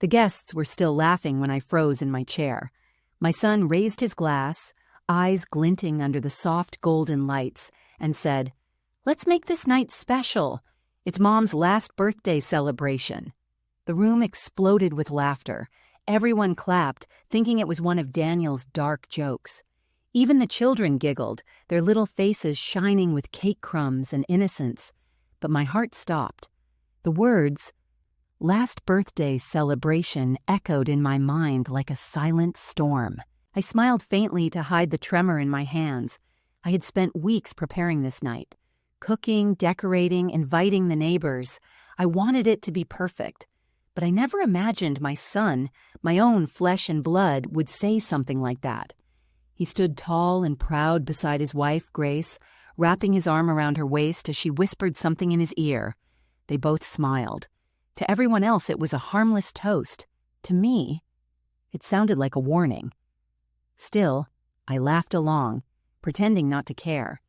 The guests were still laughing when I froze in my chair. My son raised his glass, eyes glinting under the soft golden lights, and said, "Let's make this night special. It's Mom's last birthday celebration." The room exploded with laughter. Everyone clapped, thinking it was one of Daniel's dark jokes. Even the children giggled, their little faces shining with cake crumbs and innocence. But my heart stopped. The words, "last birthday celebration," echoed in my mind like a silent storm. I smiled faintly to hide the tremor in my hands. I had spent weeks preparing this night. Cooking, decorating, inviting the neighbors. I wanted it to be perfect. But I never imagined my son, my own flesh and blood, would say something like that. He stood tall and proud beside his wife, Grace, wrapping his arm around her waist as she whispered something in his ear. They both smiled. To everyone else, it was a harmless toast. To me, it sounded like a warning. Still, I laughed along, pretending not to care.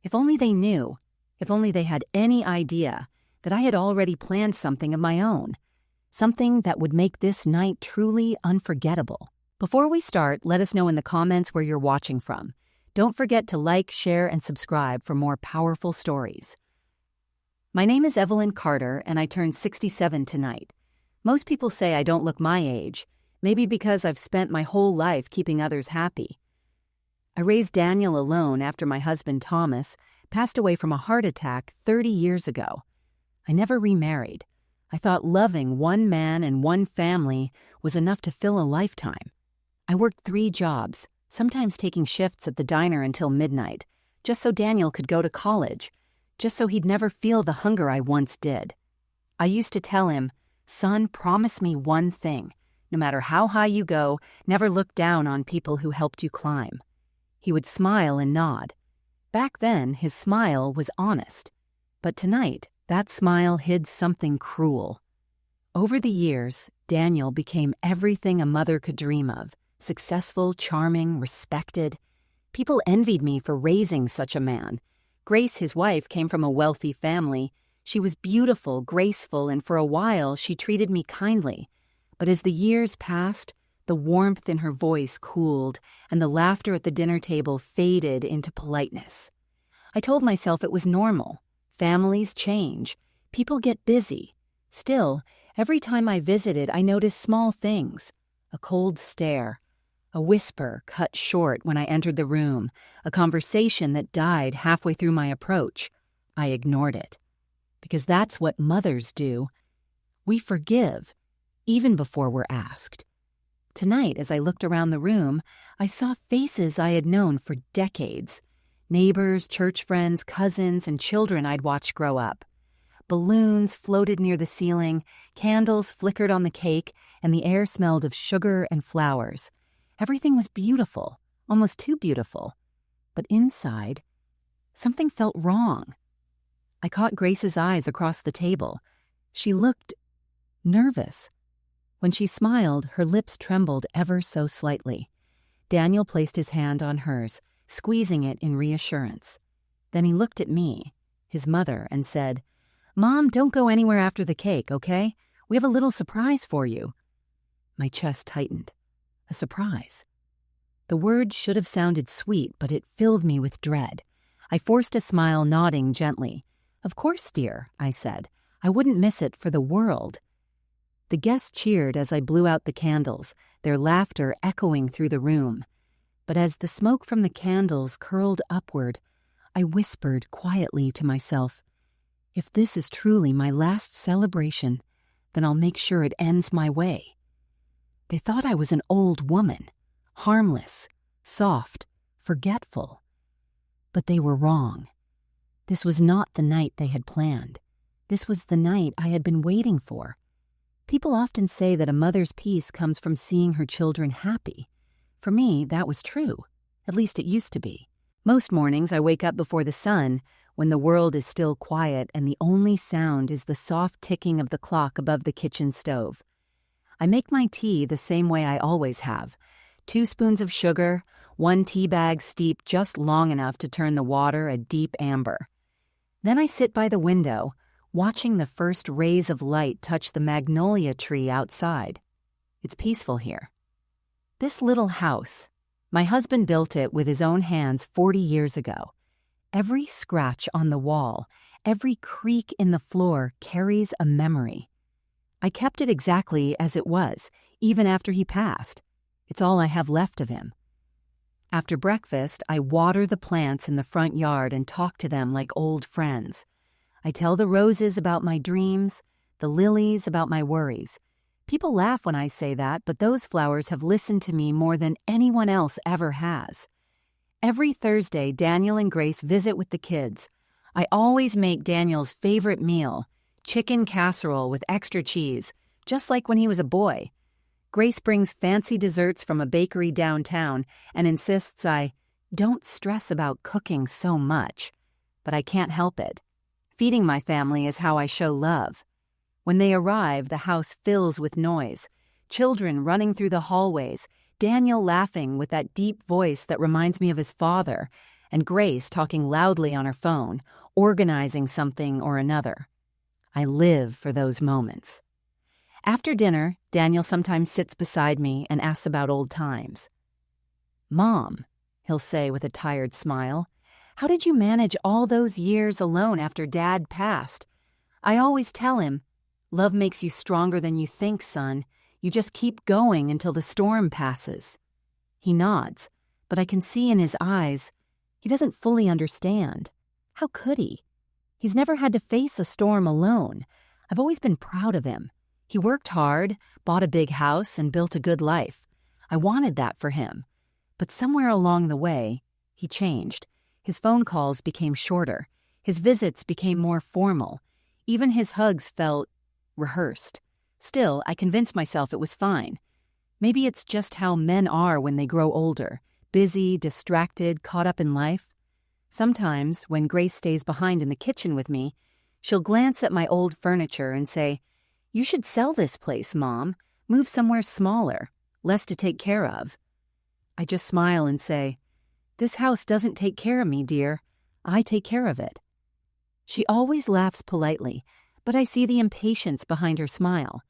If only they knew, if only they had any idea that I had already planned something of my own. Something that would make this night truly unforgettable. Before we start, let us know in the comments where you're watching from. Don't forget to like, share, and subscribe for more powerful stories. My name is Evelyn Carter, and I turned 67 tonight. Most people say I don't look my age, maybe because I've spent my whole life keeping others happy. I raised Daniel alone after my husband Thomas passed away from a heart attack 30 years ago. I never remarried. I thought loving one man and one family was enough to fill a lifetime. I worked 3 jobs, sometimes taking shifts at the diner until midnight, just so Daniel could go to college, just so he'd never feel the hunger I once did. I used to tell him, "Son, promise me one thing. No matter how high you go, never look down on people who helped you climb." He would smile and nod. Back then, his smile was honest. But tonight, that smile hid something cruel. Over the years, Daniel became everything a mother could dream of. Successful, charming, respected. People envied me for raising such a man. Grace, his wife, came from a wealthy family. She was beautiful, graceful, and for a while she treated me kindly. But as the years passed, the warmth in her voice cooled, and the laughter at the dinner table faded into politeness. I told myself it was normal. Families change. People get busy. Still, every time I visited, I noticed small things. A cold stare. A whisper cut short when I entered the room. A conversation that died halfway through my approach. I ignored it. Because that's what mothers do. We forgive, even before we're asked. Tonight, as I looked around the room, I saw faces I had known for decades. Neighbors, church friends, cousins, and children I'd watched grow up. Balloons floated near the ceiling, candles flickered on the cake, and the air smelled of sugar and flowers. Everything was beautiful, almost too beautiful. But inside, something felt wrong. I caught Grace's eyes across the table. She looked nervous. When she smiled, her lips trembled ever so slightly. Daniel placed his hand on hers, squeezing it in reassurance. Then he looked at me, his mother, and said, "Mom, don't go anywhere after the cake, okay? We have a little surprise for you." My chest tightened. A surprise. The word should have sounded sweet, but it filled me with dread. I forced a smile, nodding gently. "Of course, dear," I said. "I wouldn't miss it for the world." The guests cheered as I blew out the candles, their laughter echoing through the room. But as the smoke from the candles curled upward, I whispered quietly to myself, "If this is truly my last celebration, then I'll make sure it ends my way." They thought I was an old woman, harmless, soft, forgetful. But they were wrong. This was not the night they had planned. This was the night I had been waiting for. People often say that a mother's peace comes from seeing her children happy. For me, that was true. At least it used to be. Most mornings I wake up before the sun, when the world is still quiet and the only sound is the soft ticking of the clock above the kitchen stove. I make my tea the same way I always have. 2 spoons of sugar, 1 tea bag steeped just long enough to turn the water a deep amber. Then I sit by the window, watching the first rays of light touch the magnolia tree outside. It's peaceful here. This little house, my husband built it with his own hands 40 years ago. Every scratch on the wall, every creak in the floor carries a memory. I kept it exactly as it was, even after he passed. It's all I have left of him. After breakfast, I water the plants in the front yard and talk to them like old friends. I tell the roses about my dreams, the lilies about my worries. People laugh when I say that, but those flowers have listened to me more than anyone else ever has. Every Thursday, Daniel and Grace visit with the kids. I always make Daniel's favorite meal, chicken casserole with extra cheese, just like when he was a boy. Grace brings fancy desserts from a bakery downtown and insists I don't stress about cooking so much. But I can't help it. Feeding my family is how I show love. When they arrive, the house fills with noise. Children running through the hallways, Daniel laughing with that deep voice that reminds me of his father, and Grace talking loudly on her phone, organizing something or another. I live for those moments. After dinner, Daniel sometimes sits beside me and asks about old times. "Mom," he'll say with a tired smile, "how did you manage all those years alone after Dad passed?" I always tell him, "Love makes you stronger than you think, son. You just keep going until the storm passes." He nods, but I can see in his eyes he doesn't fully understand. How could he? He's never had to face a storm alone. I've always been proud of him. He worked hard, bought a big house, and built a good life. I wanted that for him. But somewhere along the way, he changed. His phone calls became shorter. His visits became more formal. Even his hugs felt rehearsed. Still, I convinced myself it was fine. Maybe it's just how men are when they grow older, busy, distracted, caught up in life. Sometimes, when Grace stays behind in the kitchen with me, she'll glance at my old furniture and say, "You should sell this place, Mom. Move somewhere smaller, less to take care of." I just smile and say, "This house doesn't take care of me, dear. I take care of it." She always laughs politely, but I see the impatience behind her smile.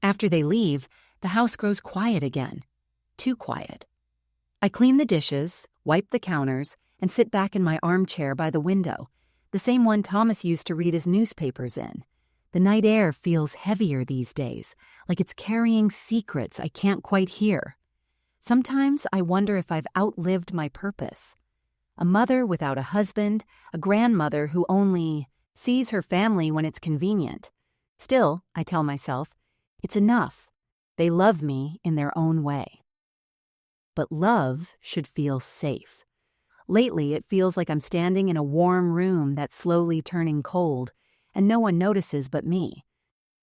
After they leave, the house grows quiet again. Too quiet. I clean the dishes, wipe the counters, and sit back in my armchair by the window, the same one Thomas used to read his newspapers in. The night air feels heavier these days, like it's carrying secrets I can't quite hear. Sometimes I wonder if I've outlived my purpose. A mother without a husband, a grandmother who only sees her family when it's convenient. Still, I tell myself, it's enough. They love me in their own way. But love should feel safe. Lately, it feels like I'm standing in a warm room that's slowly turning cold, and no one notices but me.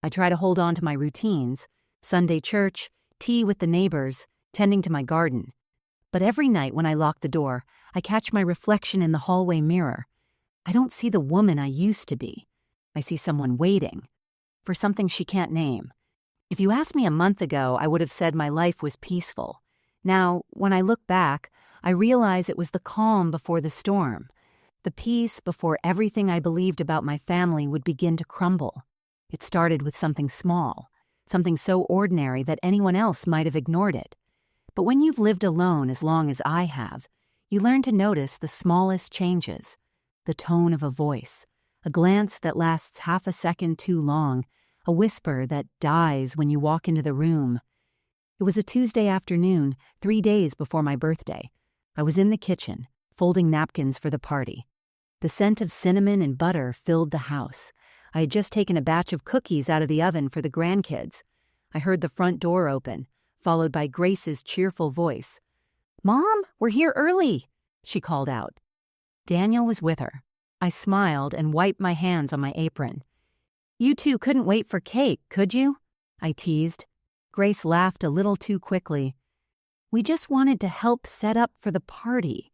I try to hold on to my routines, Sunday church, tea with the neighbors, tending to my garden. But every night when I lock the door, I catch my reflection in the hallway mirror. I don't see the woman I used to be. I see someone waiting for something she can't name. If you asked me a month ago, I would have said my life was peaceful. Now, when I look back, I realize it was the calm before the storm, the peace before everything I believed about my family would begin to crumble. It started with something small, something so ordinary that anyone else might have ignored it. But when you've lived alone as long as I have, you learn to notice the smallest changes. The tone of a voice, a glance that lasts half a second too long, a whisper that dies when you walk into the room. It was a Tuesday afternoon, 3 days before my birthday. I was in the kitchen, folding napkins for the party. The scent of cinnamon and butter filled the house. I had just taken a batch of cookies out of the oven for the grandkids. I heard the front door open, followed by Grace's cheerful voice. "Mom, we're here early," she called out. Daniel was with her. I smiled and wiped my hands on my apron. "You two couldn't wait for cake, could you?" I teased. Grace laughed a little too quickly. "We just wanted to help set up for the party."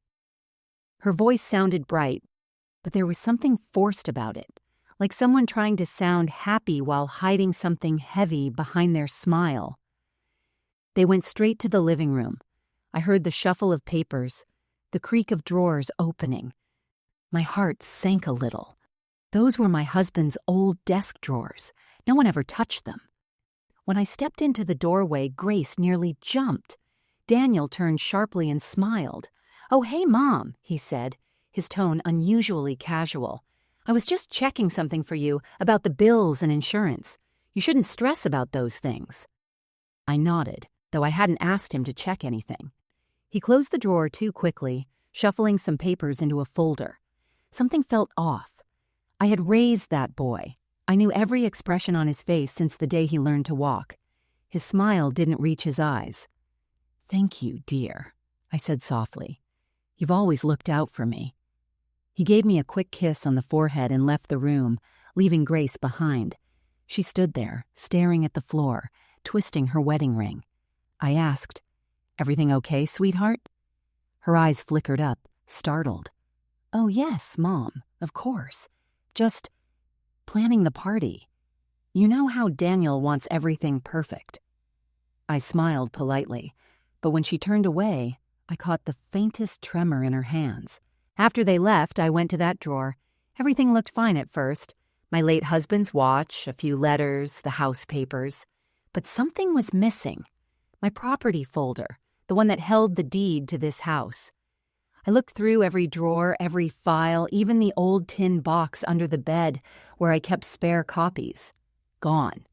Her voice sounded bright, but there was something forced about it, like someone trying to sound happy while hiding something heavy behind their smile. They went straight to the living room. I heard the shuffle of papers, the creak of drawers opening. My heart sank a little. Those were my husband's old desk drawers. No one ever touched them. When I stepped into the doorway, Grace nearly jumped. Daniel turned sharply and smiled. "Oh, hey, Mom," he said, his tone unusually casual. "I was just checking something for you about the bills and insurance. You shouldn't stress about those things." I nodded, though I hadn't asked him to check anything. He closed the drawer too quickly, shuffling some papers into a folder. Something felt off. I had raised that boy. I knew every expression on his face since the day he learned to walk. His smile didn't reach his eyes. "Thank you, dear," I said softly. "You've always looked out for me." He gave me a quick kiss on the forehead and left the room, leaving Grace behind. She stood there, staring at the floor, twisting her wedding ring. I asked, "Everything okay, sweetheart?" Her eyes flickered up, startled. "Oh, yes, Mom, of course. Just planning the party. You know how Daniel wants everything perfect." I smiled politely, but when she turned away, I caught the faintest tremor in her hands. After they left, I went to that drawer. Everything looked fine at first. My late husband's watch, a few letters, the house papers. But something was missing. My property folder, the one that held the deed to this house. I looked through every drawer, every file, even the old tin box under the bed where I kept spare copies. Gone.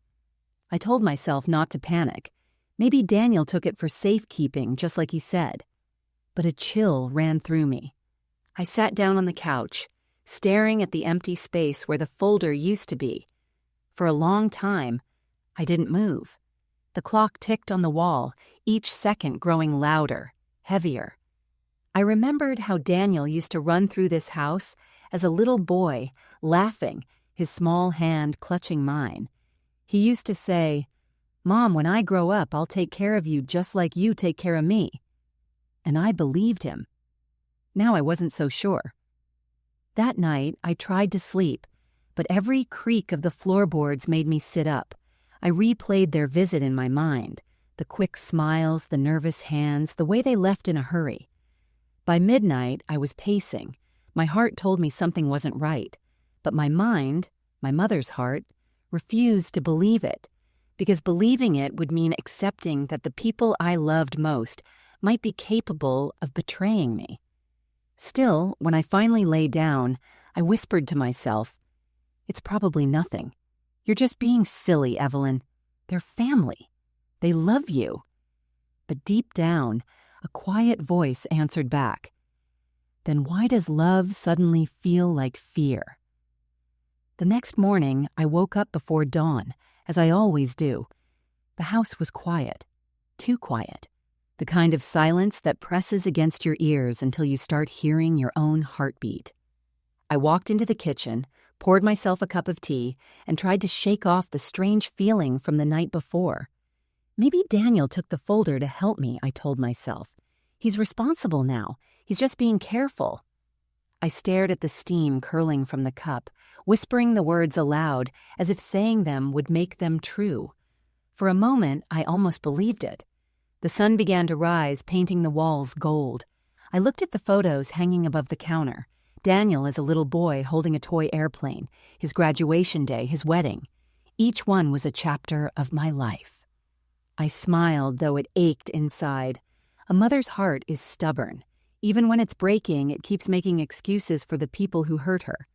I told myself not to panic. Maybe Daniel took it for safekeeping, just like he said. But a chill ran through me. I sat down on the couch, staring at the empty space where the folder used to be. For a long time, I didn't move. The clock ticked on the wall, each second growing louder, heavier. I remembered how Daniel used to run through this house as a little boy, laughing, his small hand clutching mine. He used to say, "Mom, when I grow up, I'll take care of you just like you take care of me." And I believed him. Now I wasn't so sure. That night, I tried to sleep, but every creak of the floorboards made me sit up. I replayed their visit in my mind, the quick smiles, the nervous hands, the way they left in a hurry. By midnight, I was pacing. My heart told me something wasn't right, but my mind, my mother's heart, refused to believe it, because believing it would mean accepting that the people I loved most might be capable of betraying me. Still, when I finally lay down, I whispered to myself, "It's probably nothing. You're just being silly, Evelyn. They're family. They love you." But deep down, a quiet voice answered back, "Then why does love suddenly feel like fear?" The next morning, I woke up before dawn, as I always do. The house was quiet. Too quiet. The kind of silence that presses against your ears until you start hearing your own heartbeat. I walked into the kitchen, poured myself a cup of tea, and tried to shake off the strange feeling from the night before. Maybe Daniel took the folder to help me, I told myself. He's responsible now. He's just being careful. I stared at the steam curling from the cup, whispering the words aloud as if saying them would make them true. For a moment, I almost believed it. The sun began to rise, painting the walls gold. I looked at the photos hanging above the counter. Daniel as a little boy holding a toy airplane, his graduation day, his wedding. Each one was a chapter of my life. I smiled, though it ached inside. A mother's heart is stubborn. Even when it's breaking, it keeps making excuses for the people who hurt her.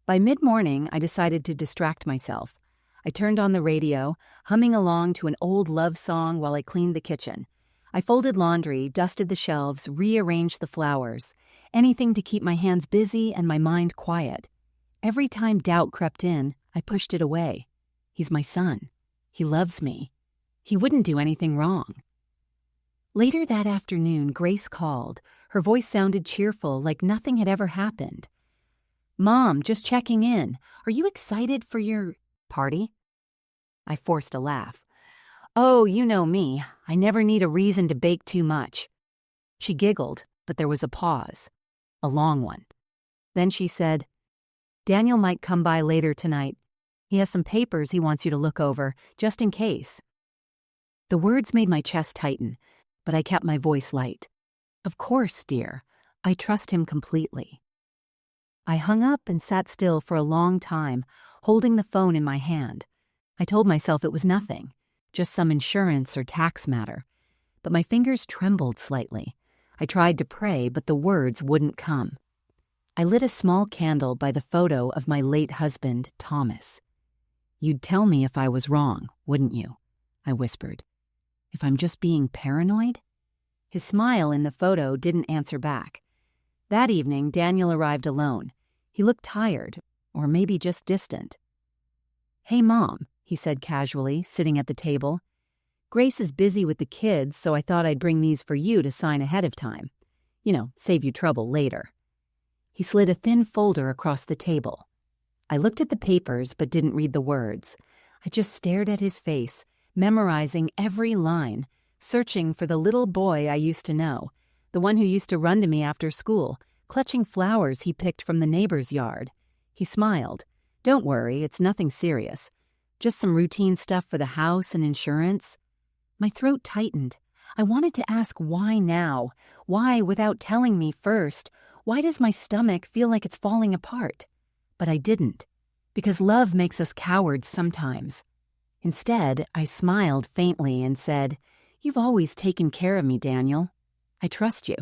By mid-morning, I decided to distract myself. I turned on the radio, humming along to an old love song while I cleaned the kitchen. I folded laundry, dusted the shelves, rearranged the flowers. Anything to keep my hands busy and my mind quiet. Every time doubt crept in, I pushed it away. He's my son. He loves me. He wouldn't do anything wrong. Later that afternoon, Grace called. Her voice sounded cheerful, like nothing had ever happened. "Mom, just checking in. Are you excited for your party?" I forced a laugh. "Oh, you know me. I never need a reason to bake too much." She giggled, but there was a pause. A long one. Then she said, "Daniel might come by later tonight. He has some papers he wants you to look over, just in case." The words made my chest tighten, but I kept my voice light. "Of course, dear. I trust him completely." I hung up and sat still for a long time, holding the phone in my hand. I told myself it was nothing. just some insurance or tax matter. But my fingers trembled slightly. I tried to pray, but the words wouldn't come. I lit a small candle by the photo of my late husband, Thomas. "You'd tell me if I was wrong, wouldn't you?" I whispered. "If I'm just being paranoid?" His smile in the photo didn't answer back. That evening, Daniel arrived alone. He looked tired, or maybe just distant. "Hey, Mom," he said casually, sitting at the table. "Grace is busy with the kids, so I thought I'd bring these for you to sign ahead of time. Save you trouble later." He slid a thin folder across the table. I looked at the papers but didn't read the words. I just stared at his face, memorizing every line, searching for the little boy I used to know, the one who used to run to me after school, clutching flowers he picked from the neighbor's yard. He smiled. "Don't worry, it's nothing serious. Just some routine stuff for the house and insurance." My throat tightened. I wanted to ask why now? Why without telling me first? Why does my stomach feel like it's falling apart? But I didn't, because love makes us cowards sometimes. Instead, I smiled faintly and said, "You've always taken care of me, Daniel. I trust you."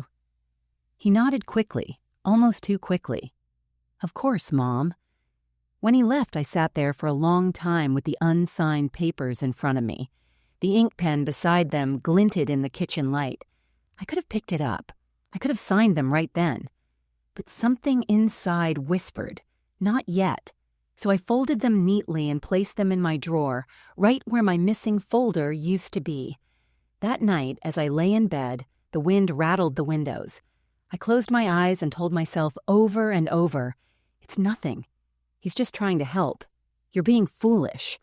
He nodded quickly, almost too quickly. "Of course, Mom." When he left, I sat there for a long time with the unsigned papers in front of me. The ink pen beside them glinted in the kitchen light. I could have picked it up. I could have signed them right then. But something inside whispered, "Not yet." So I folded them neatly and placed them in my drawer, right where my missing folder used to be. That night, as I lay in bed, the wind rattled the windows. I closed my eyes and told myself over and over, "It's nothing. He's just trying to help. You're being foolish."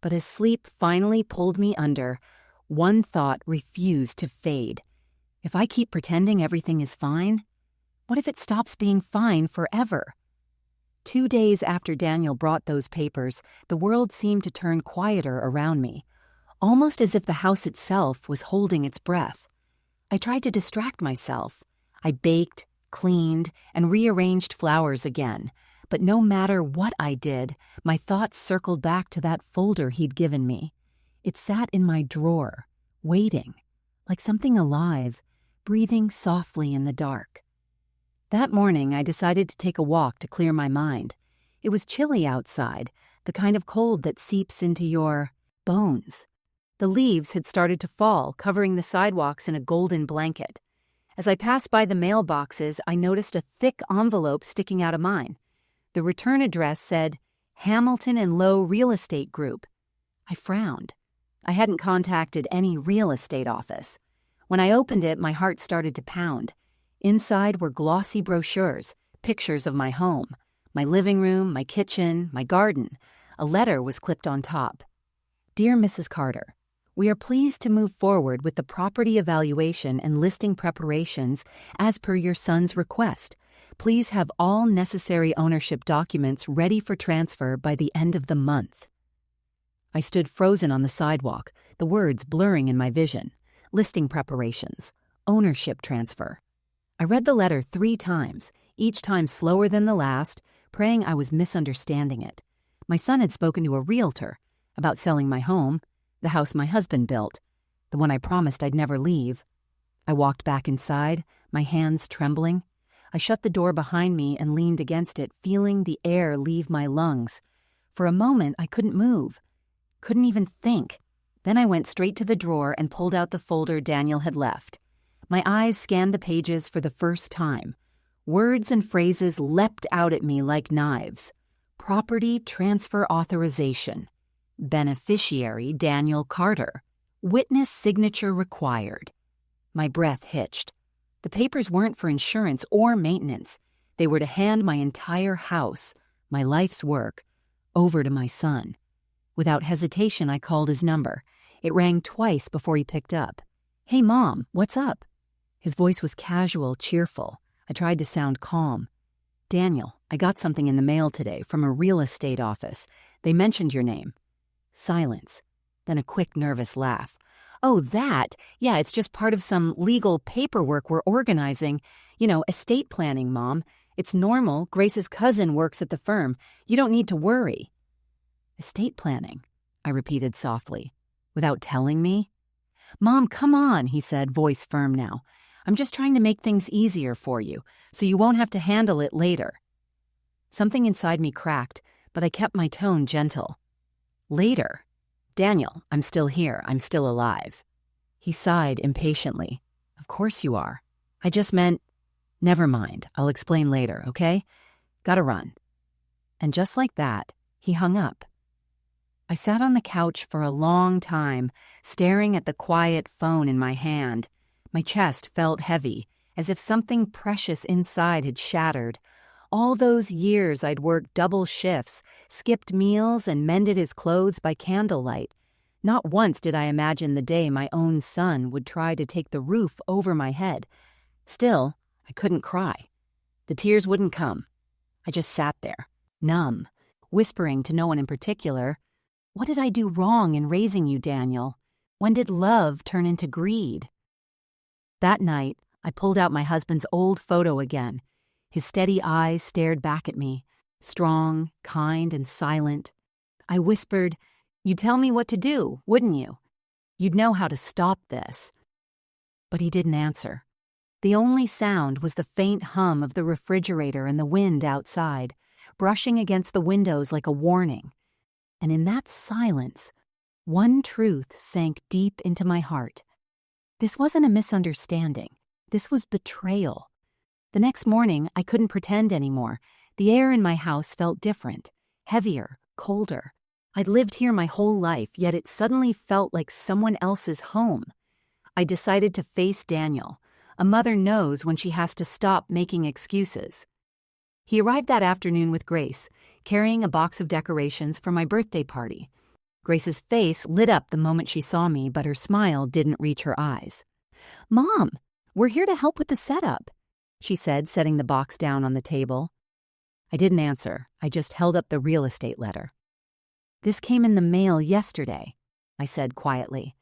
But as sleep finally pulled me under, one thought refused to fade. If I keep pretending everything is fine, what if it stops being fine forever? 2 days after Daniel brought those papers, the world seemed to turn quieter around me, almost as if the house itself was holding its breath. I tried to distract myself. I baked, cleaned, and rearranged flowers again. But no matter what I did, my thoughts circled back to that folder he'd given me. It sat in my drawer, waiting, like something alive, breathing softly in the dark. That morning, I decided to take a walk to clear my mind. It was chilly outside, the kind of cold that seeps into your bones. The leaves had started to fall, covering the sidewalks in a golden blanket. As I passed by the mailboxes, I noticed a thick envelope sticking out of mine. The return address said, "Hamilton and Lowe Real Estate Group." I frowned. I hadn't contacted any real estate office. When I opened it, my heart started to pound. Inside were glossy brochures, pictures of my home, my living room, my kitchen, my garden. A letter was clipped on top. "Dear Mrs. Carter, we are pleased to move forward with the property evaluation and listing preparations as per your son's request. Please have all necessary ownership documents ready for transfer by the end of the month." I stood frozen on the sidewalk, the words blurring in my vision. Listing preparations, ownership transfer. I read the letter 3 times, each time slower than the last, praying I was misunderstanding it. My son had spoken to a realtor about selling my home, the house my husband built, the one I promised I'd never leave. I walked back inside, my hands trembling. I shut the door behind me and leaned against it, feeling the air leave my lungs. For a moment, I couldn't move, couldn't even think. Then I went straight to the drawer and pulled out the folder Daniel had left. My eyes scanned the pages for the first time. Words and phrases leapt out at me like knives. Property transfer authorization. Beneficiary Daniel Carter. Witness signature required. My breath hitched. The papers weren't for insurance or maintenance. They were to hand my entire house, my life's work, over to my son. Without hesitation, I called his number. It rang twice before he picked up. "Hey, Mom, what's up?" His voice was casual, cheerful. I tried to sound calm. "Daniel, I got something in the mail today from a real estate office. They mentioned your name." Silence. Then a quick, nervous laugh. "Oh, that? Yeah, it's just part of some legal paperwork we're organizing. Estate planning, Mom. It's normal. Grace's cousin works at the firm. You don't need to worry." "Estate planning," I repeated softly. Without telling me? Mom, come on, he said, voice firm now. I'm just trying to make things easier for you, so you won't have to handle it later. Something inside me cracked, but I kept my tone gentle. Later? Daniel, I'm still here. I'm still alive. He sighed impatiently. Of course you are. I just meant, never mind. I'll explain later, okay? Gotta run. And just like that, he hung up. I sat on the couch for a long time, staring at the quiet phone in my hand. My chest felt heavy, as if something precious inside had shattered. All those years I'd worked double shifts, skipped meals, and mended his clothes by candlelight. Not once did I imagine the day my own son would try to take the roof over my head. Still, I couldn't cry. The tears wouldn't come. I just sat there, numb, whispering to no one in particular, "What did I do wrong in raising you, Daniel? When did love turn into greed?" That night, I pulled out my husband's old photo again. His steady eyes stared back at me, strong, kind, and silent. I whispered, "You'd tell me what to do, wouldn't you? You'd know how to stop this." But he didn't answer. The only sound was the faint hum of the refrigerator and the wind outside, brushing against the windows like a warning. And in that silence, one truth sank deep into my heart. This wasn't a misunderstanding. This was betrayal. The next morning, I couldn't pretend anymore. The air in my house felt different, heavier, colder. I'd lived here my whole life, yet it suddenly felt like someone else's home. I decided to face Daniel. A mother knows when she has to stop making excuses. He arrived that afternoon with Grace, carrying a box of decorations for my birthday party. Grace's face lit up the moment she saw me, but her smile didn't reach her eyes. "Mom, we're here to help with the setup," she said, setting the box down on the table. I didn't answer. I just held up the real estate letter. "This came in the mail yesterday," I said quietly.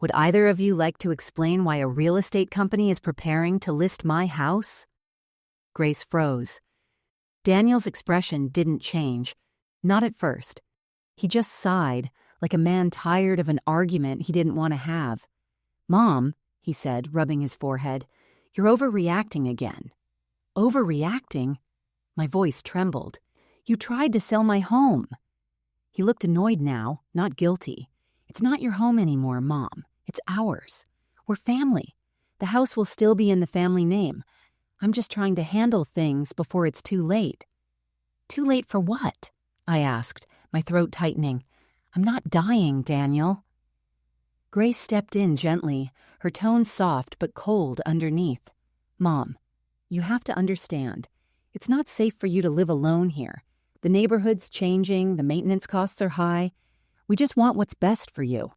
"Would either of you like to explain why a real estate company is preparing to list my house?" Grace froze. Daniel's expression didn't change. Not at first. He just sighed, like a man tired of an argument he didn't want to have. "Mom," he said, rubbing his forehead, "you're overreacting again." "Overreacting?" My voice trembled. "You tried to sell my home." He looked annoyed now, not guilty. "It's not your home anymore, Mom. It's ours. We're family. The house will still be in the family name. I'm just trying to handle things before it's too late." "Too late for what?" I asked, my throat tightening. "I'm not dying, Daniel." Grace stepped in gently, her tone soft but cold underneath. "Mom, you have to understand. It's not safe for you to live alone here. The neighborhood's changing, the maintenance costs are high. We just want what's best for you."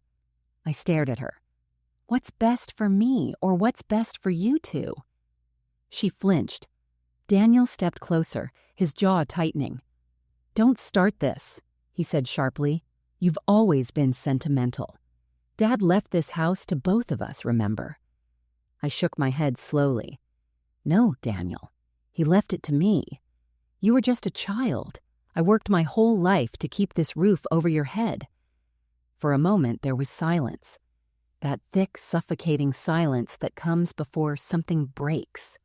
I stared at her. "What's best for me, or what's best for you two?" She flinched. Daniel stepped closer, his jaw tightening. "Don't start this," he said sharply. "You've always been sentimental. Dad left this house to both of us, remember?" I shook my head slowly. "No, Daniel. He left it to me. You were just a child. I worked my whole life to keep this roof over your head." For a moment there was silence. That thick, suffocating silence that comes before something breaks.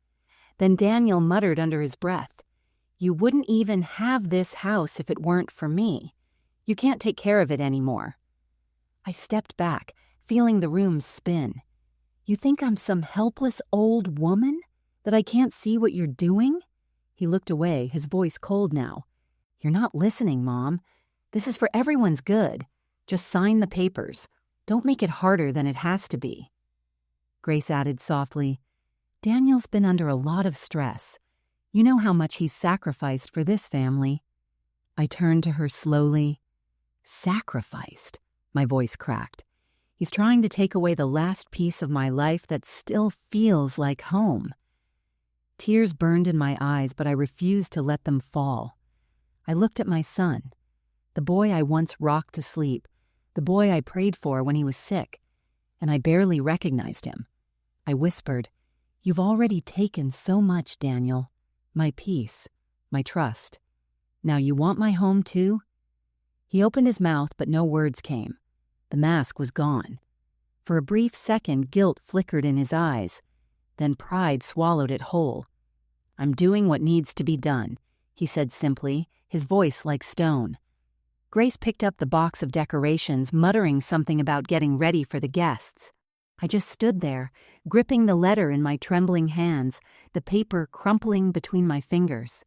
Then Daniel muttered under his breath, "You wouldn't even have this house if it weren't for me. You can't take care of it anymore." I stepped back, feeling the room spin. "You think I'm some helpless old woman? That I can't see what you're doing?" He looked away, his voice cold now. "You're not listening, Mom. This is for everyone's good. Just sign the papers. Don't make it harder than it has to be." Grace added softly, "Daniel's been under a lot of stress. You know how much he's sacrificed for this family." I turned to her slowly. "Sacrificed?" My voice cracked. "He's trying to take away the last piece of my life that still feels like home." Tears burned in my eyes, but I refused to let them fall. I looked at my son, the boy I once rocked to sleep, the boy I prayed for when he was sick, and I barely recognized him. I whispered, "You've already taken so much, Daniel. My peace, my trust. Now you want my home too?" He opened his mouth, but no words came. The mask was gone. For a brief second, guilt flickered in his eyes. Then pride swallowed it whole. "I'm doing what needs to be done," he said simply, his voice like stone. Grace picked up the box of decorations, muttering something about getting ready for the guests. I just stood there, gripping the letter in my trembling hands, the paper crumpling between my fingers.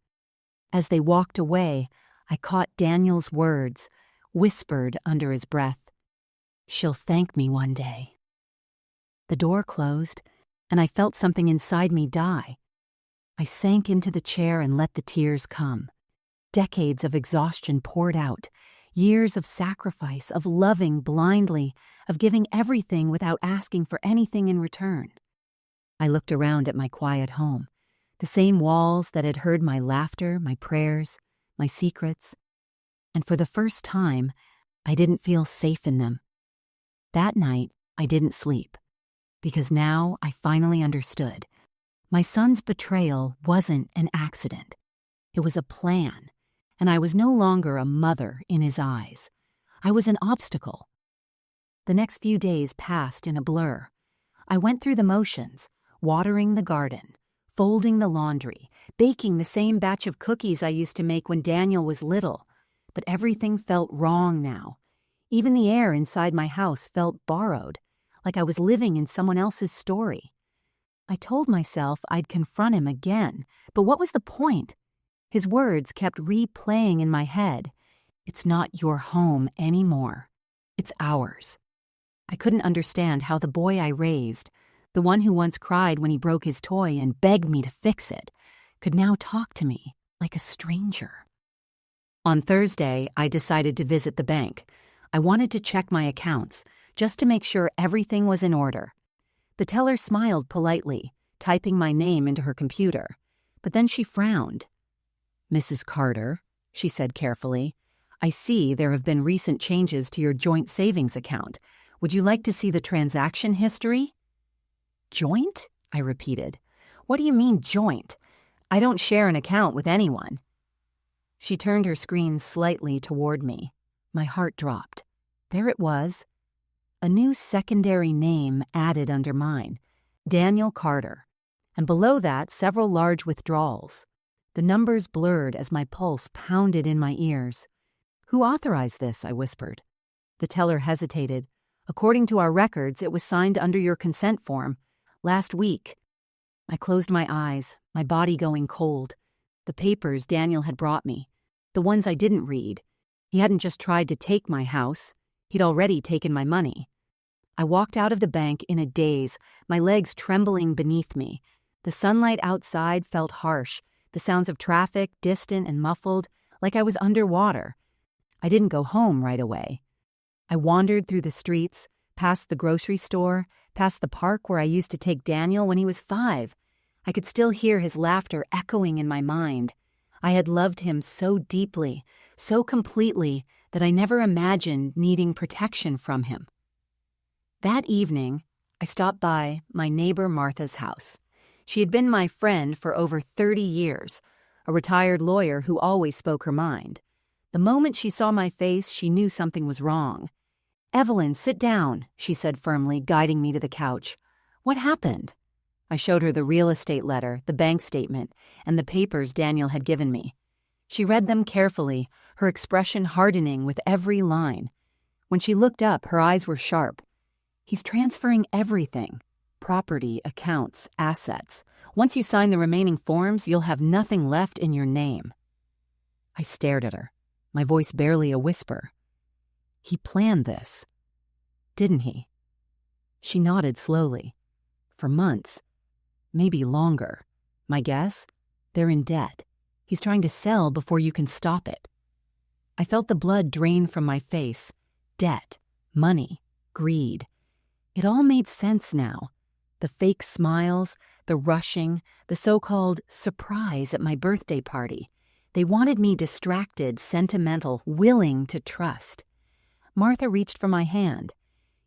As they walked away, I caught Daniel's words, whispered under his breath. "She'll thank me one day." The door closed, and I felt something inside me die. I sank into the chair and let the tears come. Decades of exhaustion poured out, years of sacrifice, of loving blindly, of giving everything without asking for anything in return. I looked around at my quiet home, the same walls that had heard my laughter, my prayers, my secrets, and for the first time, I didn't feel safe in them. That night, I didn't sleep, because now I finally understood. My son's betrayal wasn't an accident. It was a plan, and I was no longer a mother in his eyes. I was an obstacle. The next few days passed in a blur. I went through the motions, watering the garden, folding the laundry, baking the same batch of cookies I used to make when Daniel was little. But everything felt wrong now. Even the air inside my house felt borrowed, like I was living in someone else's story. I told myself I'd confront him again, but what was the point? His words kept replaying in my head. "It's not your home anymore. It's ours." I couldn't understand how the boy I raised, the one who once cried when he broke his toy and begged me to fix it, could now talk to me like a stranger. On Thursday, I decided to visit the bank. I wanted to check my accounts, just to make sure everything was in order. The teller smiled politely, typing my name into her computer, but then she frowned. "Mrs. Carter," she said carefully, "I see there have been recent changes to your joint savings account. Would you like to see the transaction history?" "Joint?" I repeated. "What do you mean, joint? I don't share an account with anyone." She turned her screen slightly toward me. My heart dropped. There it was. A new secondary name added under mine, Daniel Carter, and below that several large withdrawals. The numbers blurred as my pulse pounded in my ears. "Who authorized this?" I whispered. The teller hesitated. "According to our records, it was signed under your consent form last week." I closed my eyes, my body going cold. The papers Daniel had brought me, the ones I didn't read. He hadn't just tried to take my house. He'd already taken my money. I walked out of the bank in a daze, my legs trembling beneath me. The sunlight outside felt harsh, the sounds of traffic distant and muffled, like I was underwater. I didn't go home right away. I wandered through the streets, past the grocery store, past the park where I used to take Daniel when he was 5. I could still hear his laughter echoing in my mind. I had loved him so deeply, so completely, that I never imagined needing protection from him. That evening, I stopped by my neighbor Martha's house. She had been my friend for over 30 years, a retired lawyer who always spoke her mind. The moment she saw my face, she knew something was wrong. "Evelyn, sit down," she said firmly, guiding me to the couch. "What happened?" I showed her the real estate letter, the bank statement, and the papers Daniel had given me. She read them carefully, her expression hardening with every line. When she looked up, her eyes were sharp. "He's transferring everything. Property, accounts, assets. Once you sign the remaining forms, you'll have nothing left in your name." I stared at her, my voice barely a whisper. "He planned this, didn't he?" She nodded slowly. "For months. Maybe longer. My guess? They're in debt. He's trying to sell before you can stop it." I felt the blood drain from my face. Debt, money, greed. It all made sense now. The fake smiles, the rushing, the so-called surprise at my birthday party. They wanted me distracted, sentimental, willing to trust. Martha reached for my hand.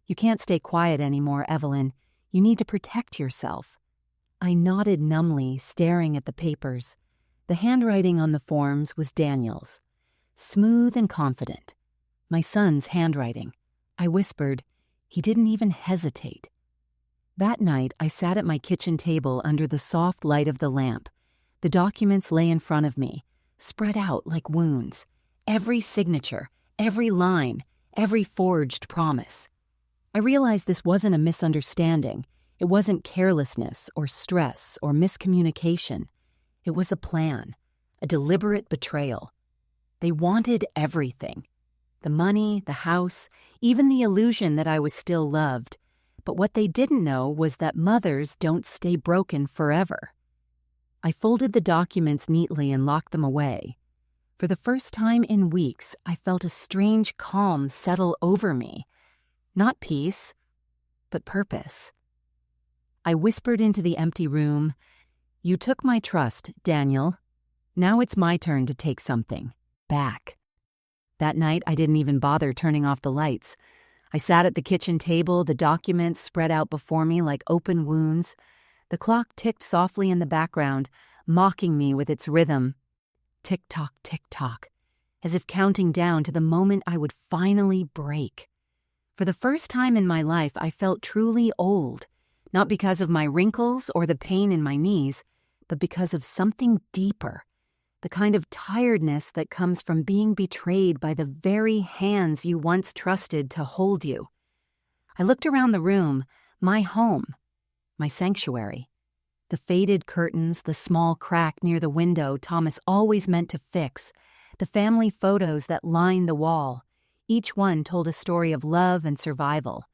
"You can't stay quiet anymore, Evelyn. You need to protect yourself." I nodded numbly, staring at the papers. The handwriting on the forms was Daniel's. Smooth and confident. My son's handwriting. I whispered. He didn't even hesitate. That night, I sat at my kitchen table under the soft light of the lamp. The documents lay in front of me, spread out like wounds. Every signature, every line, every forged promise. I realized this wasn't a misunderstanding. It wasn't carelessness or stress or miscommunication. It was a plan, a deliberate betrayal. They wanted everything. The money, the house, even the illusion that I was still loved. But what they didn't know was that mothers don't stay broken forever. I folded the documents neatly and locked them away. For the first time in weeks, I felt a strange calm settle over me. Not peace, but purpose. I whispered into the empty room, "You took my trust, Daniel. Now it's my turn to take something back." That night, I didn't even bother turning off the lights. I sat at the kitchen table, the documents spread out before me like open wounds. The clock ticked softly in the background, mocking me with its rhythm. Tick-tock, tick-tock, as if counting down to the moment I would finally break. For the first time in my life, I felt truly old, not because of my wrinkles or the pain in my knees, but because of something deeper, the kind of tiredness that comes from being betrayed by the very hands you once trusted to hold you. I looked around the room, my home, my sanctuary. The faded curtains, the small crack near the window Thomas always meant to fix, the family photos that lined the wall. Each one told a story of love and survival,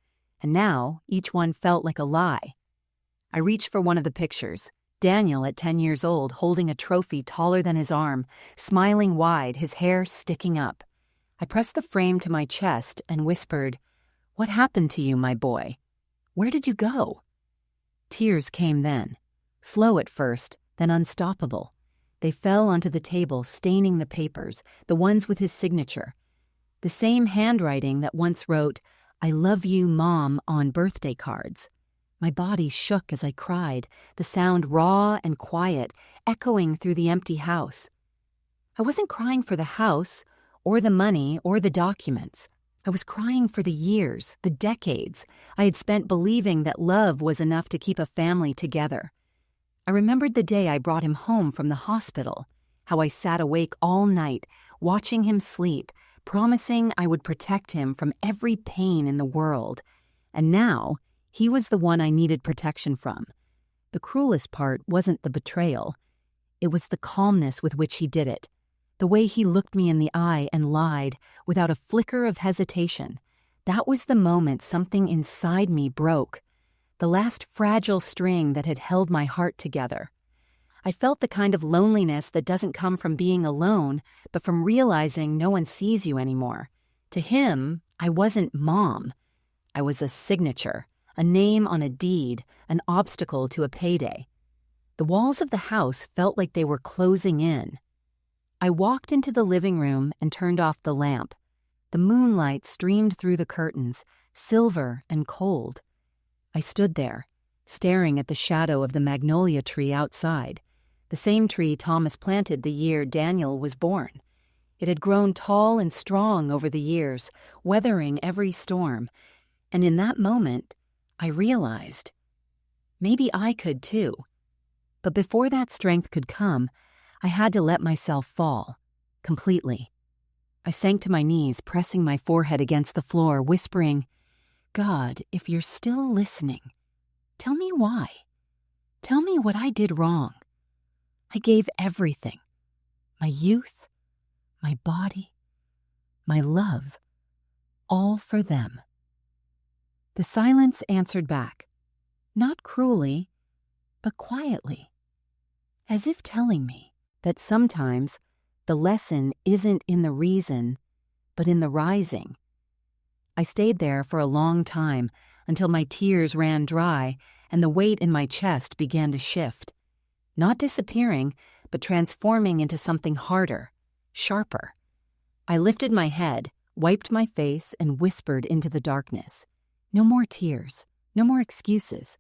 and now each one felt like a lie. I reached for one of the pictures, Daniel at 10 years old, holding a trophy taller than his arm, smiling wide, his hair sticking up. I pressed the frame to my chest and whispered, "What happened to you, my boy? Where did you go?" Tears came then, slow at first, then unstoppable. They fell onto the table, staining the papers, the ones with his signature. The same handwriting that once wrote, "I love you, Mom," on birthday cards. My body shook as I cried, the sound raw and quiet, echoing through the empty house. I wasn't crying for the house, or the money, or the documents. I was crying for the years, the decades, I had spent believing that love was enough to keep a family together. I remembered the day I brought him home from the hospital, how I sat awake all night, watching him sleep, promising I would protect him from every pain in the world. And now, he was the one I needed protection from. The cruelest part wasn't the betrayal. It was the calmness with which he did it. The way he looked me in the eye and lied, without a flicker of hesitation. That was the moment something inside me broke. The last fragile string that had held my heart together. I felt the kind of loneliness that doesn't come from being alone, but from realizing no one sees you anymore. To him, I wasn't Mom. I was a signature, a name on a deed, an obstacle to a payday. The walls of the house felt like they were closing in. I walked into the living room and turned off the lamp. The moonlight streamed through the curtains, silver and cold. I stood there, staring at the shadow of the magnolia tree outside, the same tree Thomas planted the year Daniel was born. It had grown tall and strong over the years, weathering every storm, and in that moment, I realized, maybe I could too. But before that strength could come, I had to let myself fall, completely. I sank to my knees, pressing my forehead against the floor, whispering, "God, if you're still listening, tell me why. Tell me what I did wrong. I gave everything, my youth, my body, my love, all for them." The silence answered back, not cruelly, but quietly, as if telling me that sometimes the lesson isn't in the reason, but in the rising. I stayed there for a long time until my tears ran dry and the weight in my chest began to shift, not disappearing, but transforming into something harder, sharper. I lifted my head, wiped my face, and whispered into the darkness. "No more tears, no more excuses.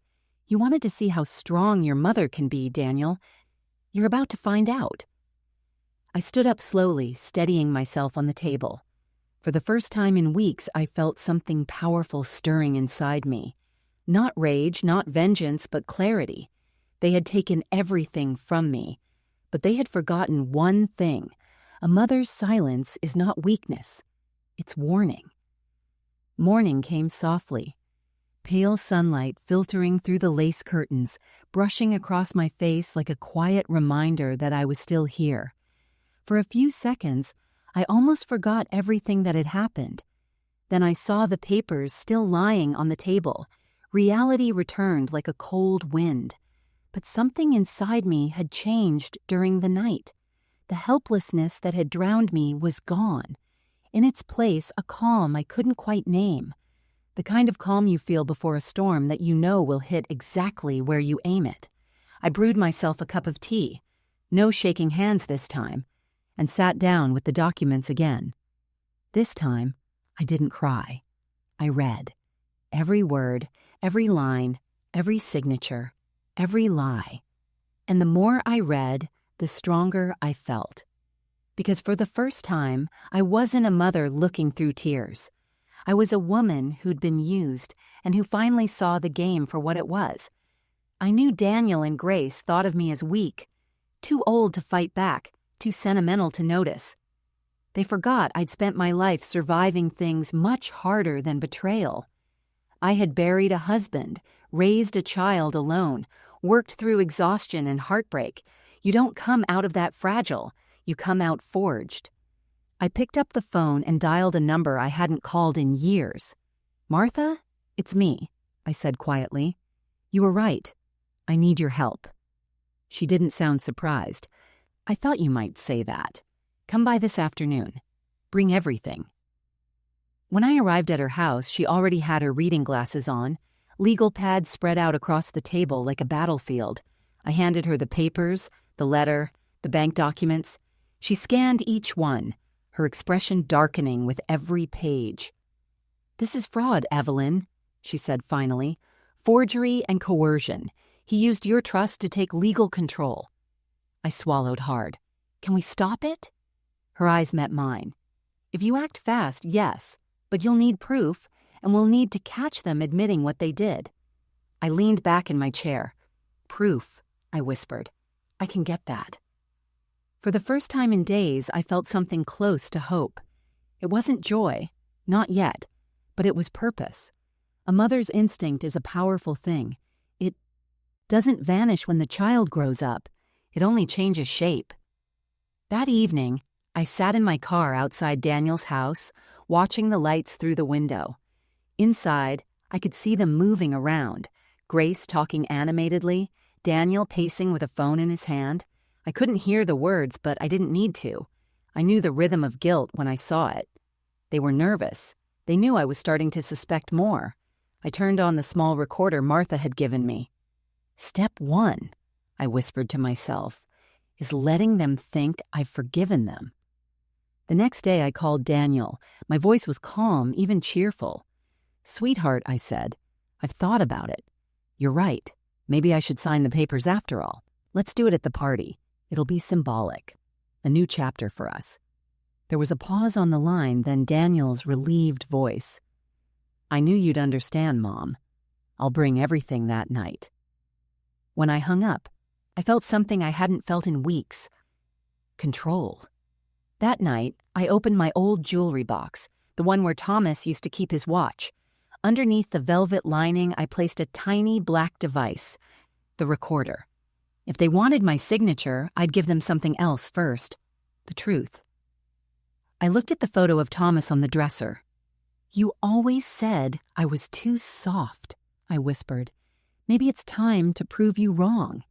You wanted to see how strong your mother can be, Daniel. You're about to find out." I stood up slowly, steadying myself on the table. For the first time in weeks, I felt something powerful stirring inside me. Not rage, not vengeance, but clarity. They had taken everything from me, but they had forgotten one thing. A mother's silence is not weakness. It's warning. Morning came softly. Pale sunlight filtering through the lace curtains, brushing across my face like a quiet reminder that I was still here. For a few seconds, I almost forgot everything that had happened. Then I saw the papers still lying on the table. Reality returned like a cold wind. But something inside me had changed during the night. The helplessness that had drowned me was gone. In its place, a calm I couldn't quite name. The kind of calm you feel before a storm that you know will hit exactly where you aim it. I brewed myself a cup of tea. No shaking hands this time. And sat down with the documents again. This time, I didn't cry. I read. Every word, every line, every signature, every lie. And the more I read, the stronger I felt. Because for the first time, I wasn't a mother looking through tears. I was a woman who'd been used and who finally saw the game for what it was. I knew Daniel and Grace thought of me as weak, too old to fight back, too sentimental to notice. They forgot I'd spent my life surviving things much harder than betrayal. I had buried a husband, raised a child alone, worked through exhaustion and heartbreak. You don't come out of that fragile, you come out forged. I picked up the phone and dialed a number I hadn't called in years. "Martha, it's me," I said quietly. "You were right. I need your help." She didn't sound surprised. "I thought you might say that. Come by this afternoon. Bring everything." When I arrived at her house, she already had her reading glasses on, legal pads spread out across the table like a battlefield. I handed her the papers, the letter, the bank documents. She scanned each one, her expression darkening with every page. "This is fraud, Evelyn," she said finally. "Forgery and coercion. He used your trust to take legal control." I swallowed hard. "Can we stop it?" Her eyes met mine. "If you act fast, yes, but you'll need proof, and we'll need to catch them admitting what they did." I leaned back in my chair. "Proof," I whispered. "I can get that." For the first time in days, I felt something close to hope. It wasn't joy, not yet, but it was purpose. A mother's instinct is a powerful thing. It doesn't vanish when the child grows up. It only changes shape. That evening, I sat in my car outside Daniel's house, watching the lights through the window. Inside, I could see them moving around, Grace talking animatedly, Daniel pacing with a phone in his hand. I couldn't hear the words, but I didn't need to. I knew the rhythm of guilt when I saw it. They were nervous. They knew I was starting to suspect more. I turned on the small recorder Martha had given me. "Step 1, I whispered to myself, is letting them think I've forgiven them." The next day I called Daniel. My voice was calm, even cheerful. "Sweetheart," I said, "I've thought about it. You're right. Maybe I should sign the papers after all. Let's do it at the party. It'll be symbolic. A new chapter for us." There was a pause on the line, then Daniel's relieved voice. "I knew you'd understand, Mom. I'll bring everything that night." When I hung up, I felt something I hadn't felt in weeks. Control. That night, I opened my old jewelry box, the one where Thomas used to keep his watch. Underneath the velvet lining, I placed a tiny black device, the recorder. If they wanted my signature, I'd give them something else first, the truth. I looked at the photo of Thomas on the dresser. "You always said I was too soft," I whispered. "Maybe it's time to prove you wrong."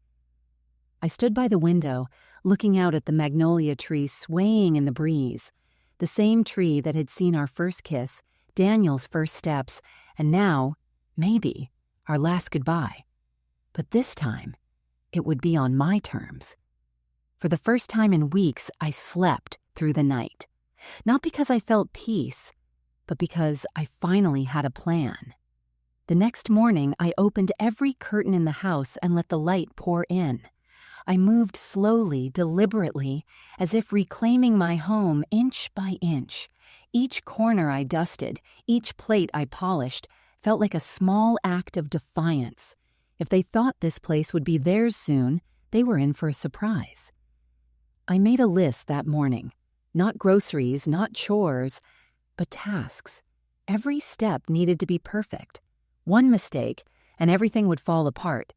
I stood by the window, looking out at the magnolia tree swaying in the breeze, the same tree that had seen our first kiss, Daniel's first steps, and now, maybe, our last goodbye. But this time, it would be on my terms. For the first time in weeks, I slept through the night. Not because I felt peace, but because I finally had a plan. The next morning, I opened every curtain in the house and let the light pour in. I moved slowly, deliberately, as if reclaiming my home inch by inch. Each corner I dusted, each plate I polished, felt like a small act of defiance. If they thought this place would be theirs soon, they were in for a surprise. I made a list that morning. Not groceries, not chores, but tasks. Every step needed to be perfect. One mistake, and everything would fall apart.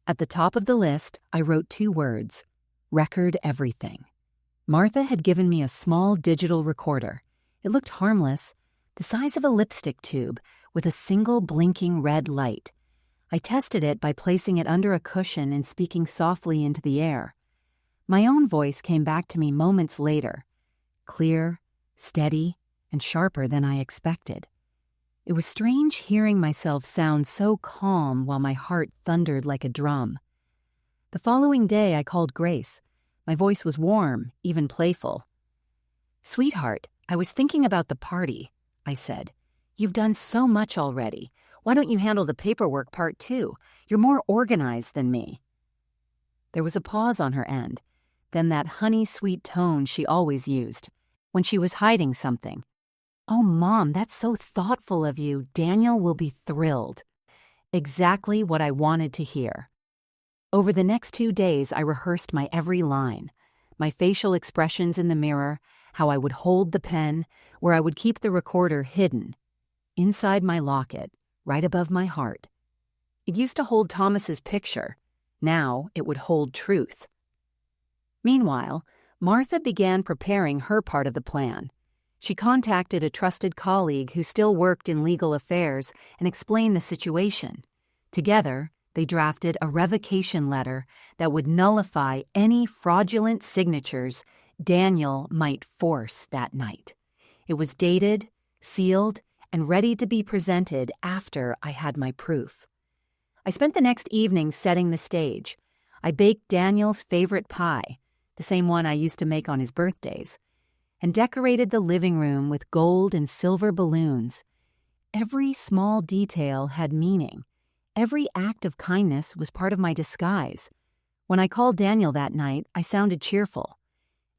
At the top of the list, I wrote 2 words: record everything. Martha had given me a small digital recorder. It looked harmless, the size of a lipstick tube, with a single blinking red light. I tested it by placing it under a cushion and speaking softly into the air. My own voice came back to me moments later, clear, steady, and sharper than I expected. It was strange hearing myself sound so calm while my heart thundered like a drum. The following day I called Grace. My voice was warm, even playful. "Sweetheart, I was thinking about the party," I said. "You've done so much already. Why don't you handle the paperwork part too? You're more organized than me." There was a pause on her end, then that honey-sweet tone she always used, when she was hiding something. "Oh, Mom, that's so thoughtful of you. Daniel will be thrilled." Exactly what I wanted to hear. Over the next 2 days, I rehearsed my every line, my facial expressions in the mirror, how I would hold the pen, where I would keep the recorder hidden. Inside my locket, right above my heart. It used to hold Thomas's picture. Now it would hold truth. Meanwhile, Martha began preparing her part of the plan. She contacted a trusted colleague who still worked in legal affairs and explained the situation. Together, they drafted a revocation letter that would nullify any fraudulent signatures Daniel might force that night. It was dated, sealed, and ready to be presented after I had my proof. I spent the next evening setting the stage. I baked Daniel's favorite pie, the same one I used to make on his birthdays, and decorated the living room with gold and silver balloons. Every small detail had meaning. Every act of kindness was part of my disguise. When I called Daniel that night, I sounded cheerful.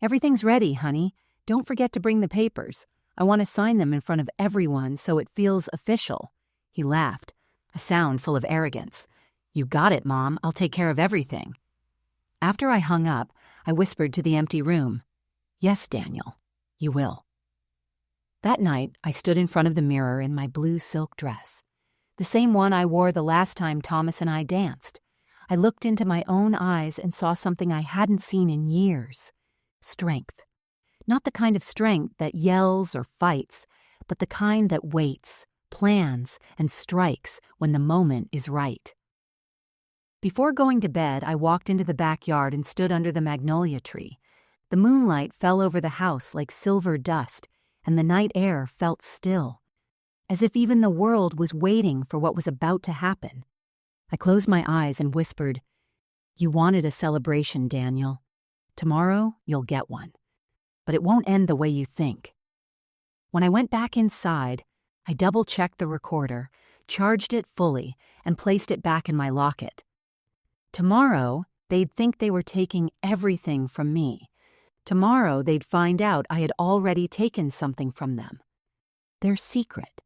"Everything's ready, honey. Don't forget to bring the papers. I want to sign them in front of everyone so it feels official." He laughed, a sound full of arrogance. "You got it, Mom. I'll take care of everything." After I hung up, I whispered to the empty room, "Yes, Daniel, you will." That night, I stood in front of the mirror in my blue silk dress, the same one I wore the last time Thomas and I danced. I looked into my own eyes and saw something I hadn't seen in years: strength. Not the kind of strength that yells or fights, but the kind that waits, plans, and strikes when the moment is right. Before going to bed, I walked into the backyard and stood under the magnolia tree. The moonlight fell over the house like silver dust, and the night air felt still, as if even the world was waiting for what was about to happen. I closed my eyes and whispered, "You wanted a celebration, Daniel. Tomorrow, you'll get one. But it won't end the way you think." When I went back inside, I double-checked the recorder, charged it fully, and placed it back in my locket. Tomorrow, they'd think they were taking everything from me. Tomorrow, they'd find out I had already taken something from them. Their secret.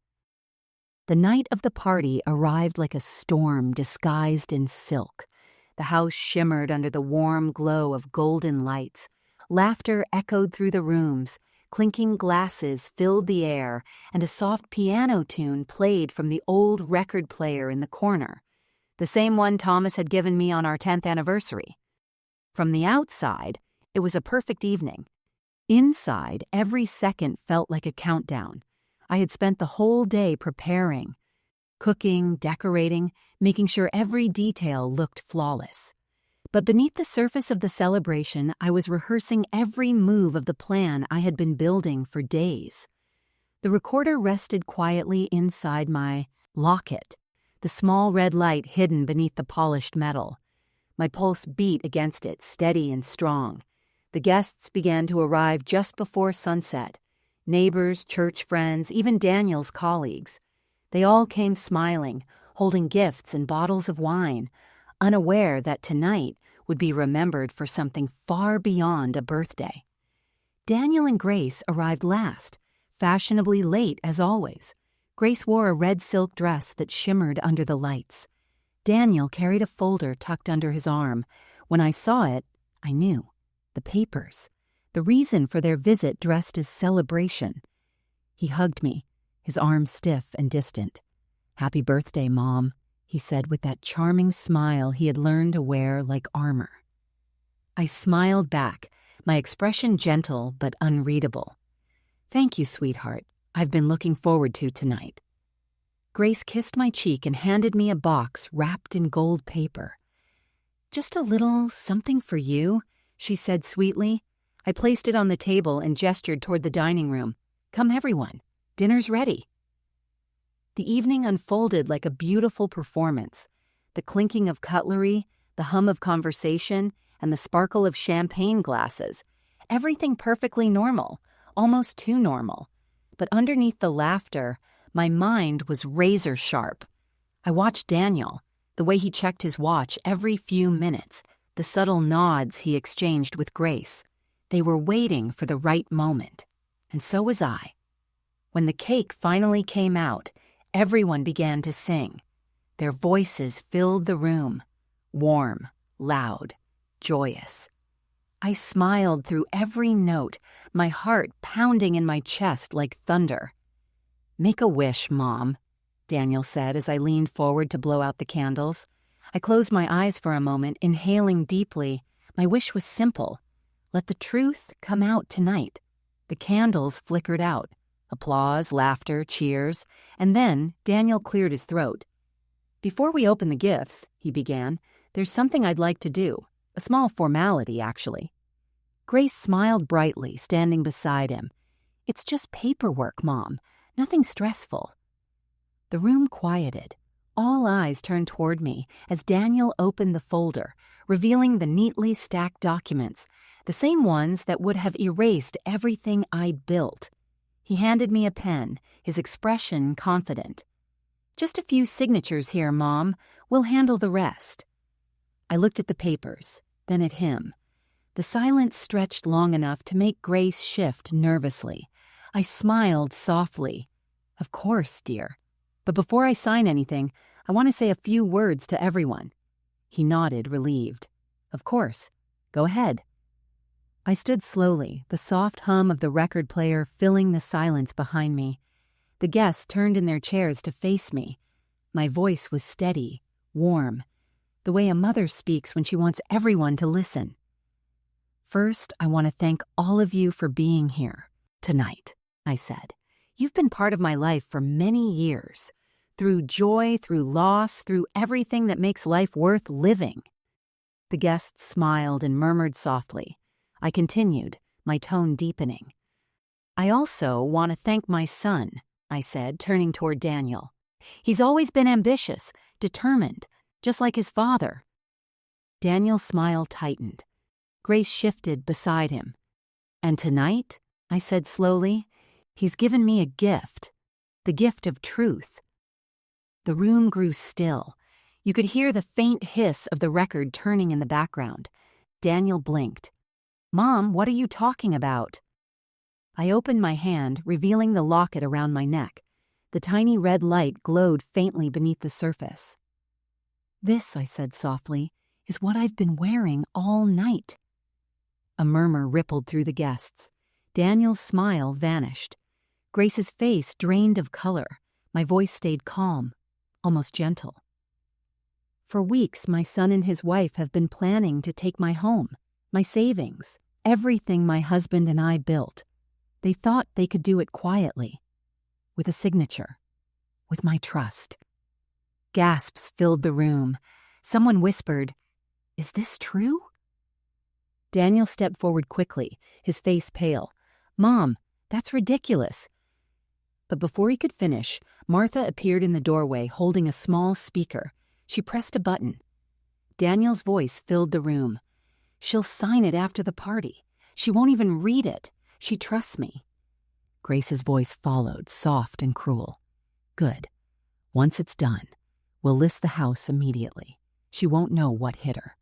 The night of the party arrived like a storm disguised in silk. The house shimmered under the warm glow of golden lights. Laughter echoed through the rooms, clinking glasses filled the air, and a soft piano tune played from the old record player in the corner, the same one Thomas had given me on our 10th anniversary. From the outside, it was a perfect evening. Inside, every second felt like a countdown. I had spent the whole day preparing, cooking, decorating, making sure every detail looked flawless. But beneath the surface of the celebration, I was rehearsing every move of the plan I had been building for days. The recorder rested quietly inside my locket, the small red light hidden beneath the polished metal. My pulse beat against it, steady and strong. The guests began to arrive just before sunset. Neighbors, church friends, even Daniel's colleagues. They all came smiling, holding gifts and bottles of wine, unaware that tonight would be remembered for something far beyond a birthday. Daniel and Grace arrived last, fashionably late as always. Grace wore a red silk dress that shimmered under the lights. Daniel carried a folder tucked under his arm. When I saw it, I knew. The papers. The reason for their visit dressed as celebration. He hugged me, his arms stiff and distant. "Happy birthday, Mom," he said with that charming smile he had learned to wear like armor. I smiled back, my expression gentle but unreadable. "Thank you, sweetheart. I've been looking forward to tonight." Grace kissed my cheek and handed me a box wrapped in gold paper. "Just a little something for you," she said sweetly. I placed it on the table and gestured toward the dining room. "Come, everyone. Dinner's ready." The evening unfolded like a beautiful performance. The clinking of cutlery, the hum of conversation, and the sparkle of champagne glasses. Everything perfectly normal, almost too normal. But underneath the laughter, my mind was razor sharp. I watched Daniel, the way he checked his watch every few minutes, the subtle nods he exchanged with Grace. They were waiting for the right moment. And so was I. When the cake finally came out, everyone began to sing. Their voices filled the room, warm, loud, joyous. I smiled through every note, my heart pounding in my chest like thunder. "Make a wish, Mom," Daniel said as I leaned forward to blow out the candles. I closed my eyes for a moment, inhaling deeply. My wish was simple. Let the truth come out tonight. The candles flickered out. Applause, laughter, cheers, and then Daniel cleared his throat. "Before we open the gifts," he began, "there's something I'd like to do. A small formality, actually." Grace smiled brightly, standing beside him. "It's just paperwork, Mom. Nothing stressful." The room quieted. All eyes turned toward me as Daniel opened the folder, revealing the neatly stacked documents, the same ones that would have erased everything I'd built. He handed me a pen, his expression confident. "Just a few signatures here, Mom. We'll handle the rest." I looked at the papers, then at him. The silence stretched long enough to make Grace shift nervously. I smiled softly. "Of course, dear. But before I sign anything, I want to say a few words to everyone." He nodded, relieved. "Of course. Go ahead." I stood slowly, the soft hum of the record player filling the silence behind me. The guests turned in their chairs to face me. My voice was steady, warm, the way a mother speaks when she wants everyone to listen. "First, I want to thank all of you for being here tonight," I said. "You've been part of my life for many years, through joy, through loss, through everything that makes life worth living." The guests smiled and murmured softly. I continued, my tone deepening. "I also want to thank my son," I said, turning toward Daniel. "He's always been ambitious, determined, just like his father." Daniel's smile tightened. Grace shifted beside him. "And tonight," I said slowly, "he's given me a gift, the gift of truth." The room grew still. You could hear the faint hiss of the record turning in the background. Daniel blinked. "Mom, what are you talking about?" I opened my hand, revealing the locket around my neck. The tiny red light glowed faintly beneath the surface. "This," I said softly, "is what I've been wearing all night." A murmur rippled through the guests. Daniel's smile vanished. Grace's face drained of color. My voice stayed calm, almost gentle. "For weeks, my son and his wife have been planning to take my home, my savings, everything my husband and I built. They thought they could do it quietly, with a signature, with my trust." Gasps filled the room. Someone whispered, "Is this true?" Daniel stepped forward quickly, his face pale. "Mom, that's ridiculous." But before he could finish, Martha appeared in the doorway holding a small speaker. She pressed a button. Daniel's voice filled the room. "She'll sign it after the party. She won't even read it. She trusts me." Grace's voice followed, soft and cruel. "Good. Once it's done, we'll list the house immediately. She won't know what hit her."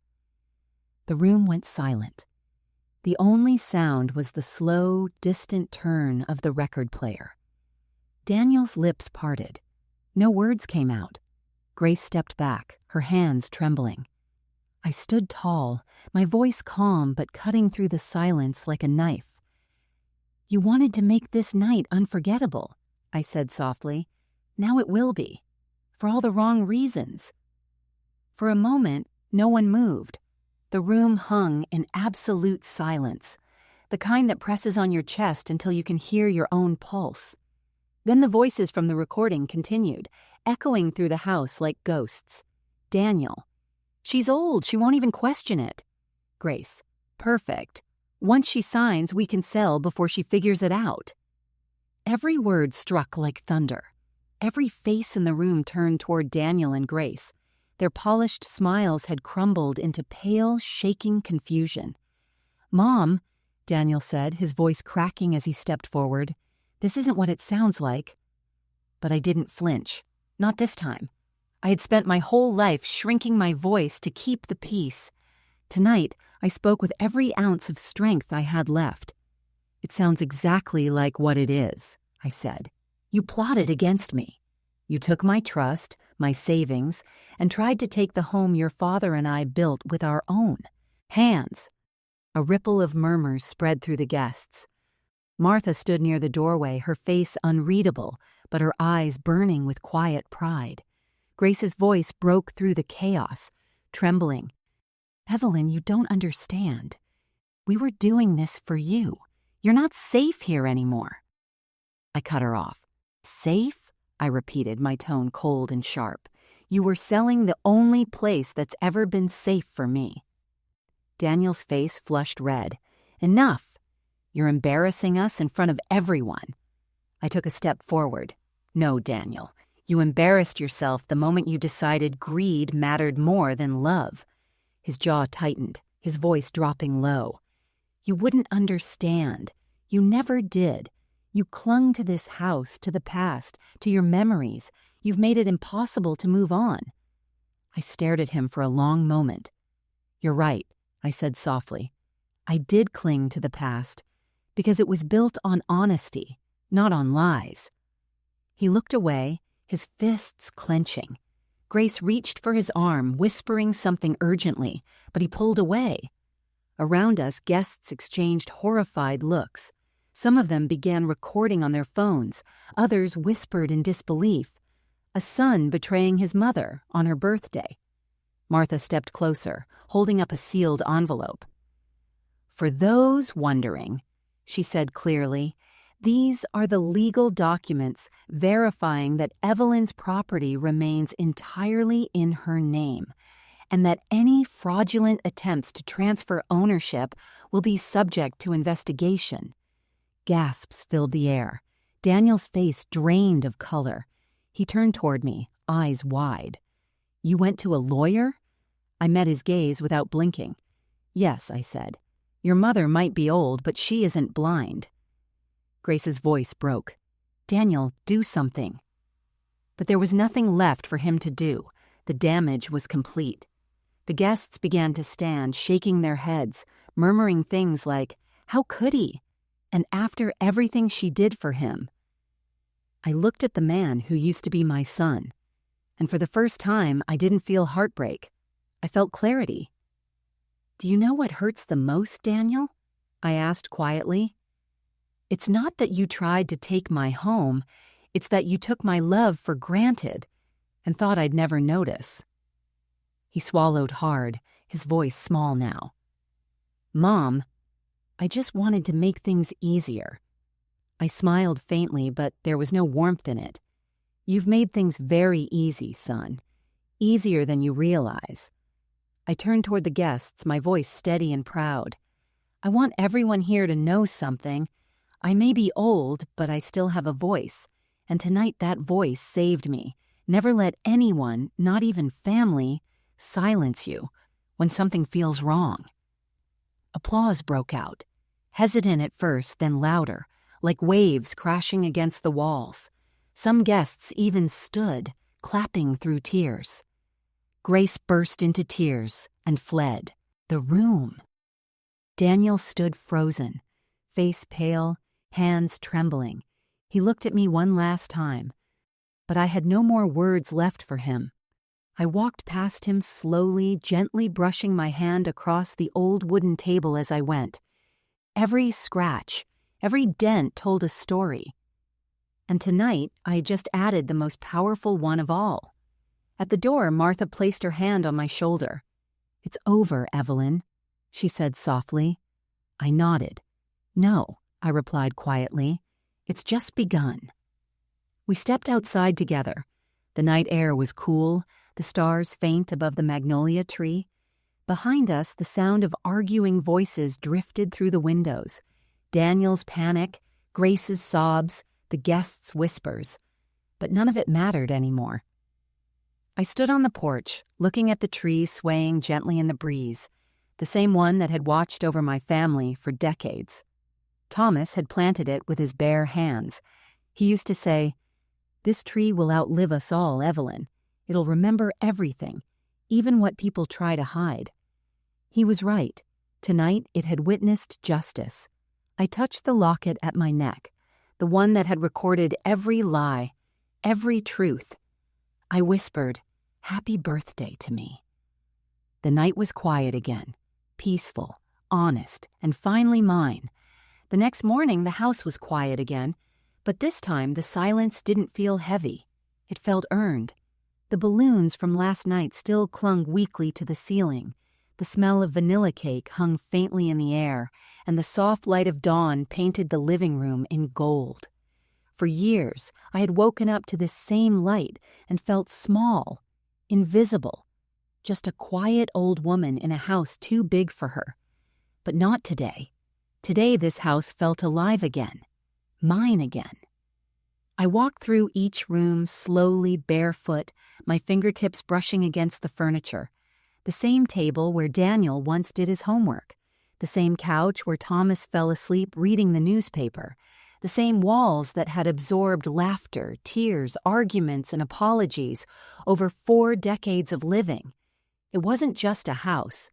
The room went silent. The only sound was the slow, distant turn of the record player. Daniel's lips parted. No words came out. Grace stepped back, her hands trembling. I stood tall, my voice calm but cutting through the silence like a knife. "You wanted to make this night unforgettable," I said softly. "Now it will be. For all the wrong reasons." For a moment, no one moved. The room hung in absolute silence, the kind that presses on your chest until you can hear your own pulse. Then the voices from the recording continued, echoing through the house like ghosts. Daniel: "She's old, she won't even question it." Grace: "Perfect. Once she signs, we can sell before she figures it out." Every word struck like thunder. Every face in the room turned toward Daniel and Grace. Their polished smiles had crumbled into pale, shaking confusion. "Mom," Daniel said, his voice cracking as he stepped forward, "this isn't what it sounds like." But I didn't flinch. Not this time. I had spent my whole life shrinking my voice to keep the peace. Tonight, I spoke with every ounce of strength I had left. "It sounds exactly like what it is," I said. "You plotted against me. You took my trust, my savings, and tried to take the home your father and I built with our own hands." A ripple of murmurs spread through the guests. Martha stood near the doorway, her face unreadable, but her eyes burning with quiet pride. Grace's voice broke through the chaos, trembling. "Evelyn, you don't understand. We were doing this for you. You're not safe here anymore." I cut her off. "Safe?" I repeated, my tone cold and sharp. "You were selling the only place that's ever been safe for me." Daniel's face flushed red. "Enough. You're embarrassing us in front of everyone." I took a step forward. "No, Daniel. You embarrassed yourself the moment you decided greed mattered more than love." His jaw tightened, his voice dropping low. "You wouldn't understand. You never did. You clung to this house, to the past, to your memories. You've made it impossible to move on." I stared at him for a long moment. "You're right," I said softly. "I did cling to the past because it was built on honesty, not on lies." He looked away, his fists clenching. Grace reached for his arm, whispering something urgently, but he pulled away. Around us, guests exchanged horrified looks. Some of them began recording on their phones. Others whispered in disbelief. A son betraying his mother on her birthday. Martha stepped closer, holding up a sealed envelope. "For those wondering," she said clearly, "these are the legal documents verifying that Evelyn's property remains entirely in her name, and that any fraudulent attempts to transfer ownership will be subject to investigation." Gasps filled the air. Daniel's face drained of color. He turned toward me, eyes wide. "You went to a lawyer?" I met his gaze without blinking. "Yes," I said. "Your mother might be old, but she isn't blind." Grace's voice broke. "Daniel, do something." But there was nothing left for him to do. The damage was complete. The guests began to stand, shaking their heads, murmuring things like, "How could he?" and "after everything she did for him." I looked at the man who used to be my son, and for the first time I didn't feel heartbreak. I felt clarity. "Do you know what hurts the most, Daniel?" I asked quietly. "It's not that you tried to take my home, it's that you took my love for granted and thought I'd never notice." He swallowed hard, his voice small now. "Mom, I just wanted to make things easier." I smiled faintly, but there was no warmth in it. "You've made things very easy, son. Easier than you realize." I turned toward the guests, my voice steady and proud. "I want everyone here to know something. I may be old, but I still have a voice, and tonight that voice saved me. Never let anyone, not even family, silence you when something feels wrong." Applause broke out, hesitant at first, then louder, like waves crashing against the walls. Some guests even stood, clapping through tears. Grace burst into tears and fled the room. Daniel stood frozen, face pale, hands trembling. He looked at me one last time, but I had no more words left for him. I walked past him slowly, gently brushing my hand across the old wooden table as I went. Every scratch, every dent told a story. And tonight, I had just added the most powerful one of all. At the door, Martha placed her hand on my shoulder. "It's over, Evelyn," she said softly. I nodded. "No," I replied quietly. "It's just begun." We stepped outside together. The night air was cool, the stars faint above the magnolia tree. Behind us, the sound of arguing voices drifted through the windows. Daniel's panic, Grace's sobs, the guests' whispers. But none of it mattered anymore. I stood on the porch, looking at the tree swaying gently in the breeze, the same one that had watched over my family for decades. Thomas had planted it with his bare hands. He used to say, "This tree will outlive us all, Evelyn. It'll remember everything, even what people try to hide." He was right. Tonight it had witnessed justice. I touched the locket at my neck, the one that had recorded every lie, every truth. I whispered, "Happy birthday" to me. The night was quiet again, peaceful, honest, and finally mine. The next morning the house was quiet again, but this time the silence didn't feel heavy. It felt earned. The balloons from last night still clung weakly to the ceiling. The smell of vanilla cake hung faintly in the air, and the soft light of dawn painted the living room in gold. For years, I had woken up to this same light and felt small, invisible, just a quiet old woman in a house too big for her. But not today. Today this house felt alive again, mine again. I walked through each room slowly, barefoot, my fingertips brushing against the furniture. The same table where Daniel once did his homework. The same couch where Thomas fell asleep reading the newspaper. The same walls that had absorbed laughter, tears, arguments, and apologies over 4 decades of living. It wasn't just a house.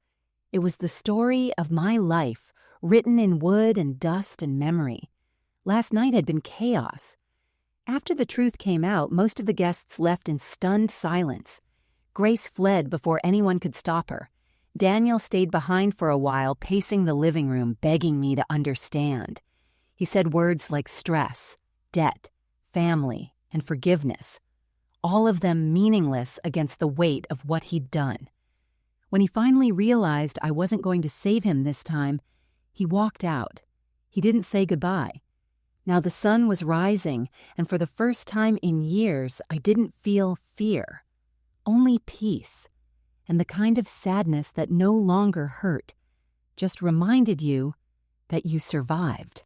It was the story of my life, written in wood and dust and memory. Last night had been chaos. After the truth came out, most of the guests left in stunned silence. Grace fled before anyone could stop her. Daniel stayed behind for a while, pacing the living room, begging me to understand. He said words like stress, debt, family, and forgiveness, all of them meaningless against the weight of what he'd done. When he finally realized I wasn't going to save him this time, he walked out. He didn't say goodbye. Now the sun was rising, and for the first time in years, I didn't feel fear, only peace, and the kind of sadness that no longer hurt, just reminded you that you survived.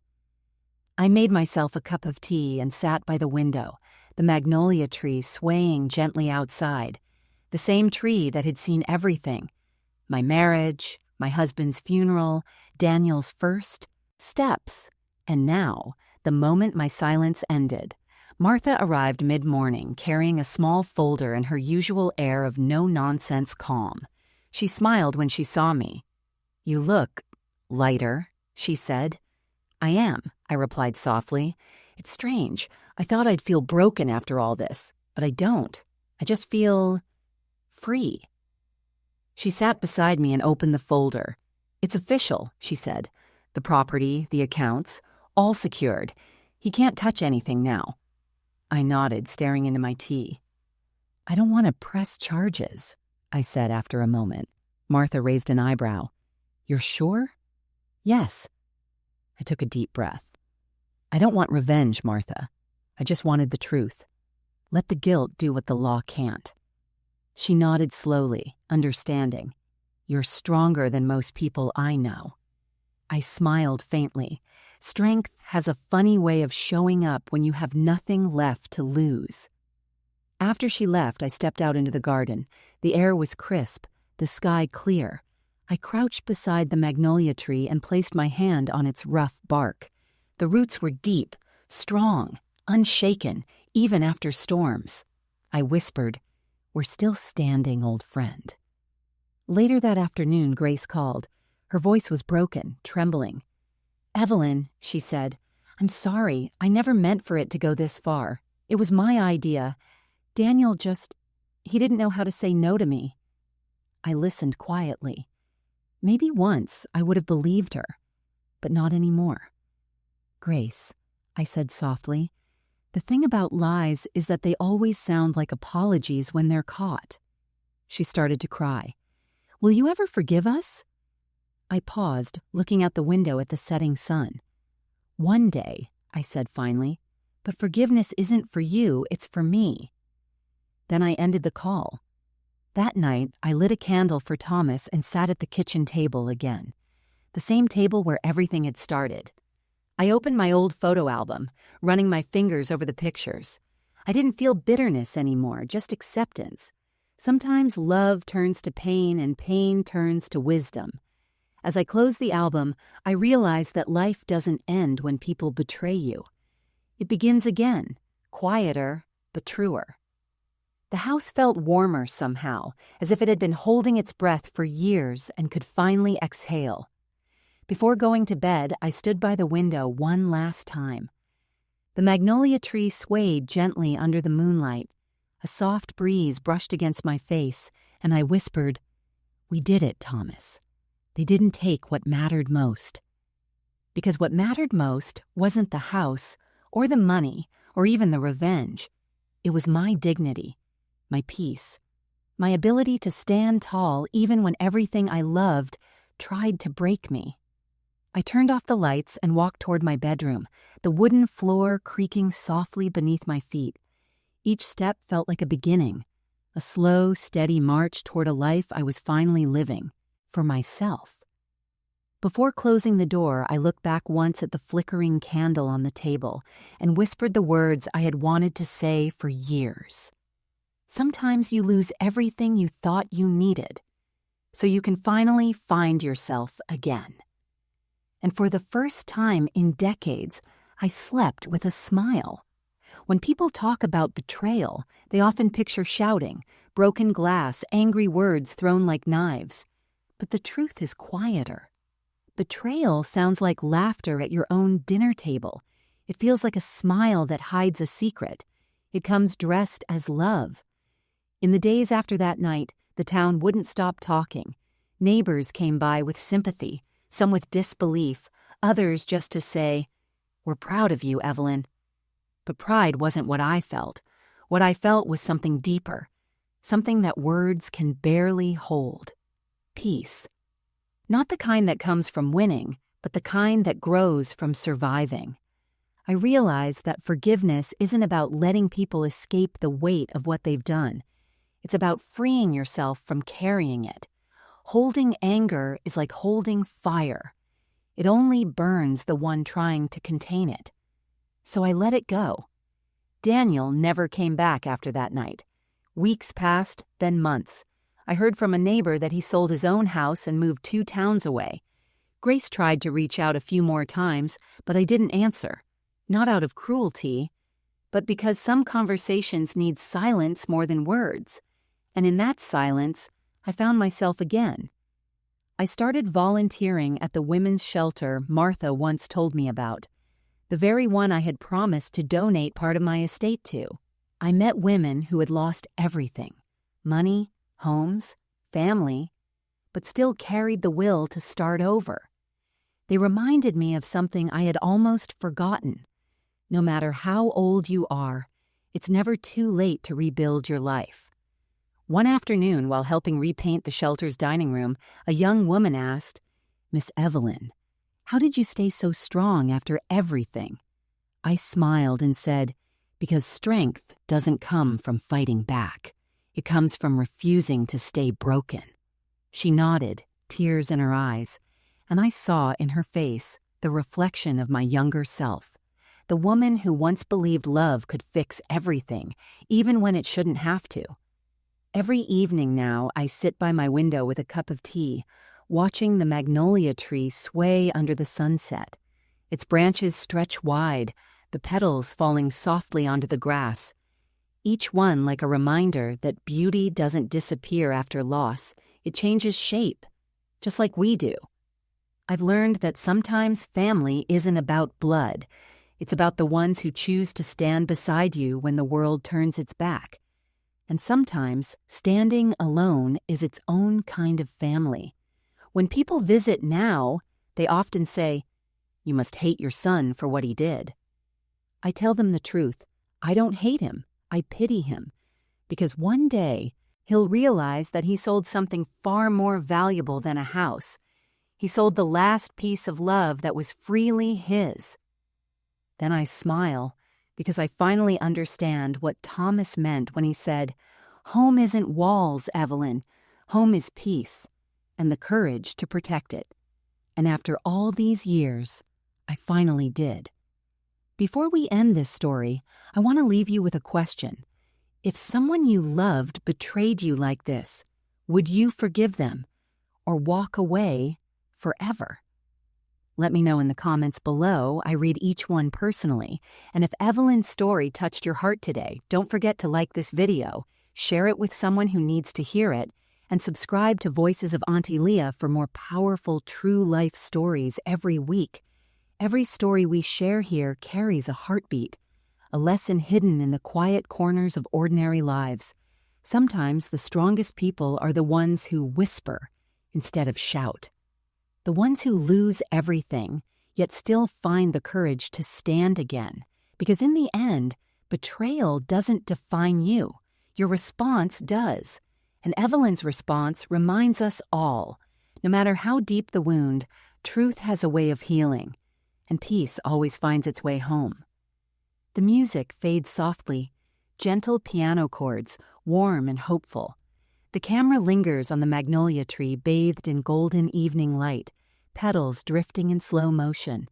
I made myself a cup of tea and sat by the window, the magnolia tree swaying gently outside, the same tree that had seen everything: my marriage, my husband's funeral, Daniel's first steps, and now, the moment my silence ended, Martha arrived mid-morning carrying a small folder and her usual air of no-nonsense calm. She smiled when she saw me. "You look lighter," she said. "I am," I replied softly. "It's strange. I thought I'd feel broken after all this, but I don't. I just feel free." She sat beside me and opened the folder. "It's official," she said. "The property, the accounts, all secured. He can't touch anything now." I nodded, staring into my tea. "I don't want to press charges," I said after a moment. Martha raised an eyebrow. "You're sure?" "Yes." I took a deep breath. "I don't want revenge, Martha. I just wanted the truth. Let the guilt do what the law can't." She nodded slowly, understanding. "You're stronger than most people I know." I smiled faintly. Strength has a funny way of showing up when you have nothing left to lose. After she left, I stepped out into the garden. The air was crisp, the sky clear. I crouched beside the magnolia tree and placed my hand on its rough bark. The roots were deep, strong, unshaken, even after storms. I whispered, "We're still standing, old friend." Later that afternoon, Grace called. Her voice was broken, trembling. "Evelyn," she said, "I'm sorry. I never meant for it to go this far. It was my idea. Daniel he didn't know how to say no to me." I listened quietly. Maybe once I would have believed her, but not anymore. "Grace," I said softly, "the thing about lies is that they always sound like apologies when they're caught." She started to cry. "Will you ever forgive us?" I paused, looking out the window at the setting sun. "One day," I said finally, "but forgiveness isn't for you, it's for me." Then I ended the call. That night, I lit a candle for Thomas and sat at the kitchen table again, the same table where everything had started. I opened my old photo album, running my fingers over the pictures. I didn't feel bitterness anymore, just acceptance. Sometimes love turns to pain and pain turns to wisdom. As I closed the album, I realized that life doesn't end when people betray you. It begins again, quieter but truer. The house felt warmer somehow, as if it had been holding its breath for years and could finally exhale. Before going to bed, I stood by the window one last time. The magnolia tree swayed gently under the moonlight. A soft breeze brushed against my face, and I whispered, "We did it, Thomas. They didn't take what mattered most." Because what mattered most wasn't the house, or the money, or even the revenge. It was my dignity, my peace, my ability to stand tall even when everything I loved tried to break me. I turned off the lights and walked toward my bedroom, the wooden floor creaking softly beneath my feet. Each step felt like a beginning, a slow, steady march toward a life I was finally living, for myself. Before closing the door, I looked back once at the flickering candle on the table and whispered the words I had wanted to say for years. Sometimes you lose everything you thought you needed, so you can finally find yourself again. And for the first time in decades, I slept with a smile. When people talk about betrayal, they often picture shouting, broken glass, angry words thrown like knives. But the truth is quieter. Betrayal sounds like laughter at your own dinner table. It feels like a smile that hides a secret. It comes dressed as love. In the days after that night, the town wouldn't stop talking. Neighbors came by with sympathy, some with disbelief, others just to say, "We're proud of you, Evelyn." But pride wasn't what I felt. What I felt was something deeper, something that words can barely hold. Peace. Not the kind that comes from winning, but the kind that grows from surviving. I realized that forgiveness isn't about letting people escape the weight of what they've done. It's about freeing yourself from carrying it. Holding anger is like holding fire. It only burns the one trying to contain it. So I let it go. Daniel never came back after that night. Weeks passed, then months. I heard from a neighbor that he sold his own house and moved 2 towns away. Grace tried to reach out a few more times, but I didn't answer. Not out of cruelty, but because some conversations need silence more than words. And in that silence, I found myself again. I started volunteering at the women's shelter Martha once told me about, the very one I had promised to donate part of my estate to. I met women who had lost everything, money, homes, family, but still carried the will to start over. They reminded me of something I had almost forgotten. No matter how old you are, it's never too late to rebuild your life. One afternoon, while helping repaint the shelter's dining room, a young woman asked, "Miss Evelyn, how did you stay so strong after everything?" I smiled and said, "Because strength doesn't come from fighting back. It comes from refusing to stay broken." She nodded, tears in her eyes, and I saw in her face the reflection of my younger self, the woman who once believed love could fix everything, even when it shouldn't have to. Every evening now, I sit by my window with a cup of tea, watching the magnolia tree sway under the sunset. Its branches stretch wide, the petals falling softly onto the grass, each one like a reminder that beauty doesn't disappear after loss. It changes shape, just like we do. I've learned that sometimes family isn't about blood. It's about the ones who choose to stand beside you when the world turns its back. And sometimes standing alone is its own kind of family. When people visit now, they often say, "You must hate your son for what he did." I tell them the truth. I don't hate him. I pity him. Because one day, he'll realize that he sold something far more valuable than a house. He sold the last piece of love that was freely his. Then I smile, because I finally understand what Thomas meant when he said, "Home isn't walls, Evelyn. Home is peace, and the courage to protect it." And after all these years, I finally did. Before we end this story, I want to leave you with a question. If someone you loved betrayed you like this, would you forgive them or walk away forever? Let me know in the comments below. I read each one personally. And if Evelyn's story touched your heart today, don't forget to like this video, share it with someone who needs to hear it, and subscribe to Voices of Auntie Lia for more powerful true life stories every week. Every story we share here carries a heartbeat, a lesson hidden in the quiet corners of ordinary lives. Sometimes the strongest people are the ones who whisper instead of shout. The ones who lose everything, yet still find the courage to stand again. Because in the end, betrayal doesn't define you. Your response does. And Evelyn's response reminds us all, no matter how deep the wound, truth has a way of healing, and peace always finds its way home. The music fades softly, gentle piano chords, warm and hopeful. The camera lingers on the magnolia tree bathed in golden evening light, petals drifting in slow motion.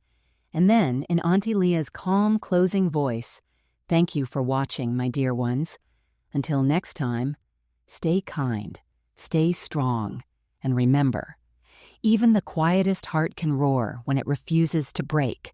And then, in Auntie Lia's calm, closing voice, "Thank you for watching, my dear ones. Until next time, stay kind, stay strong, and remember, even the quietest heart can roar when it refuses to break.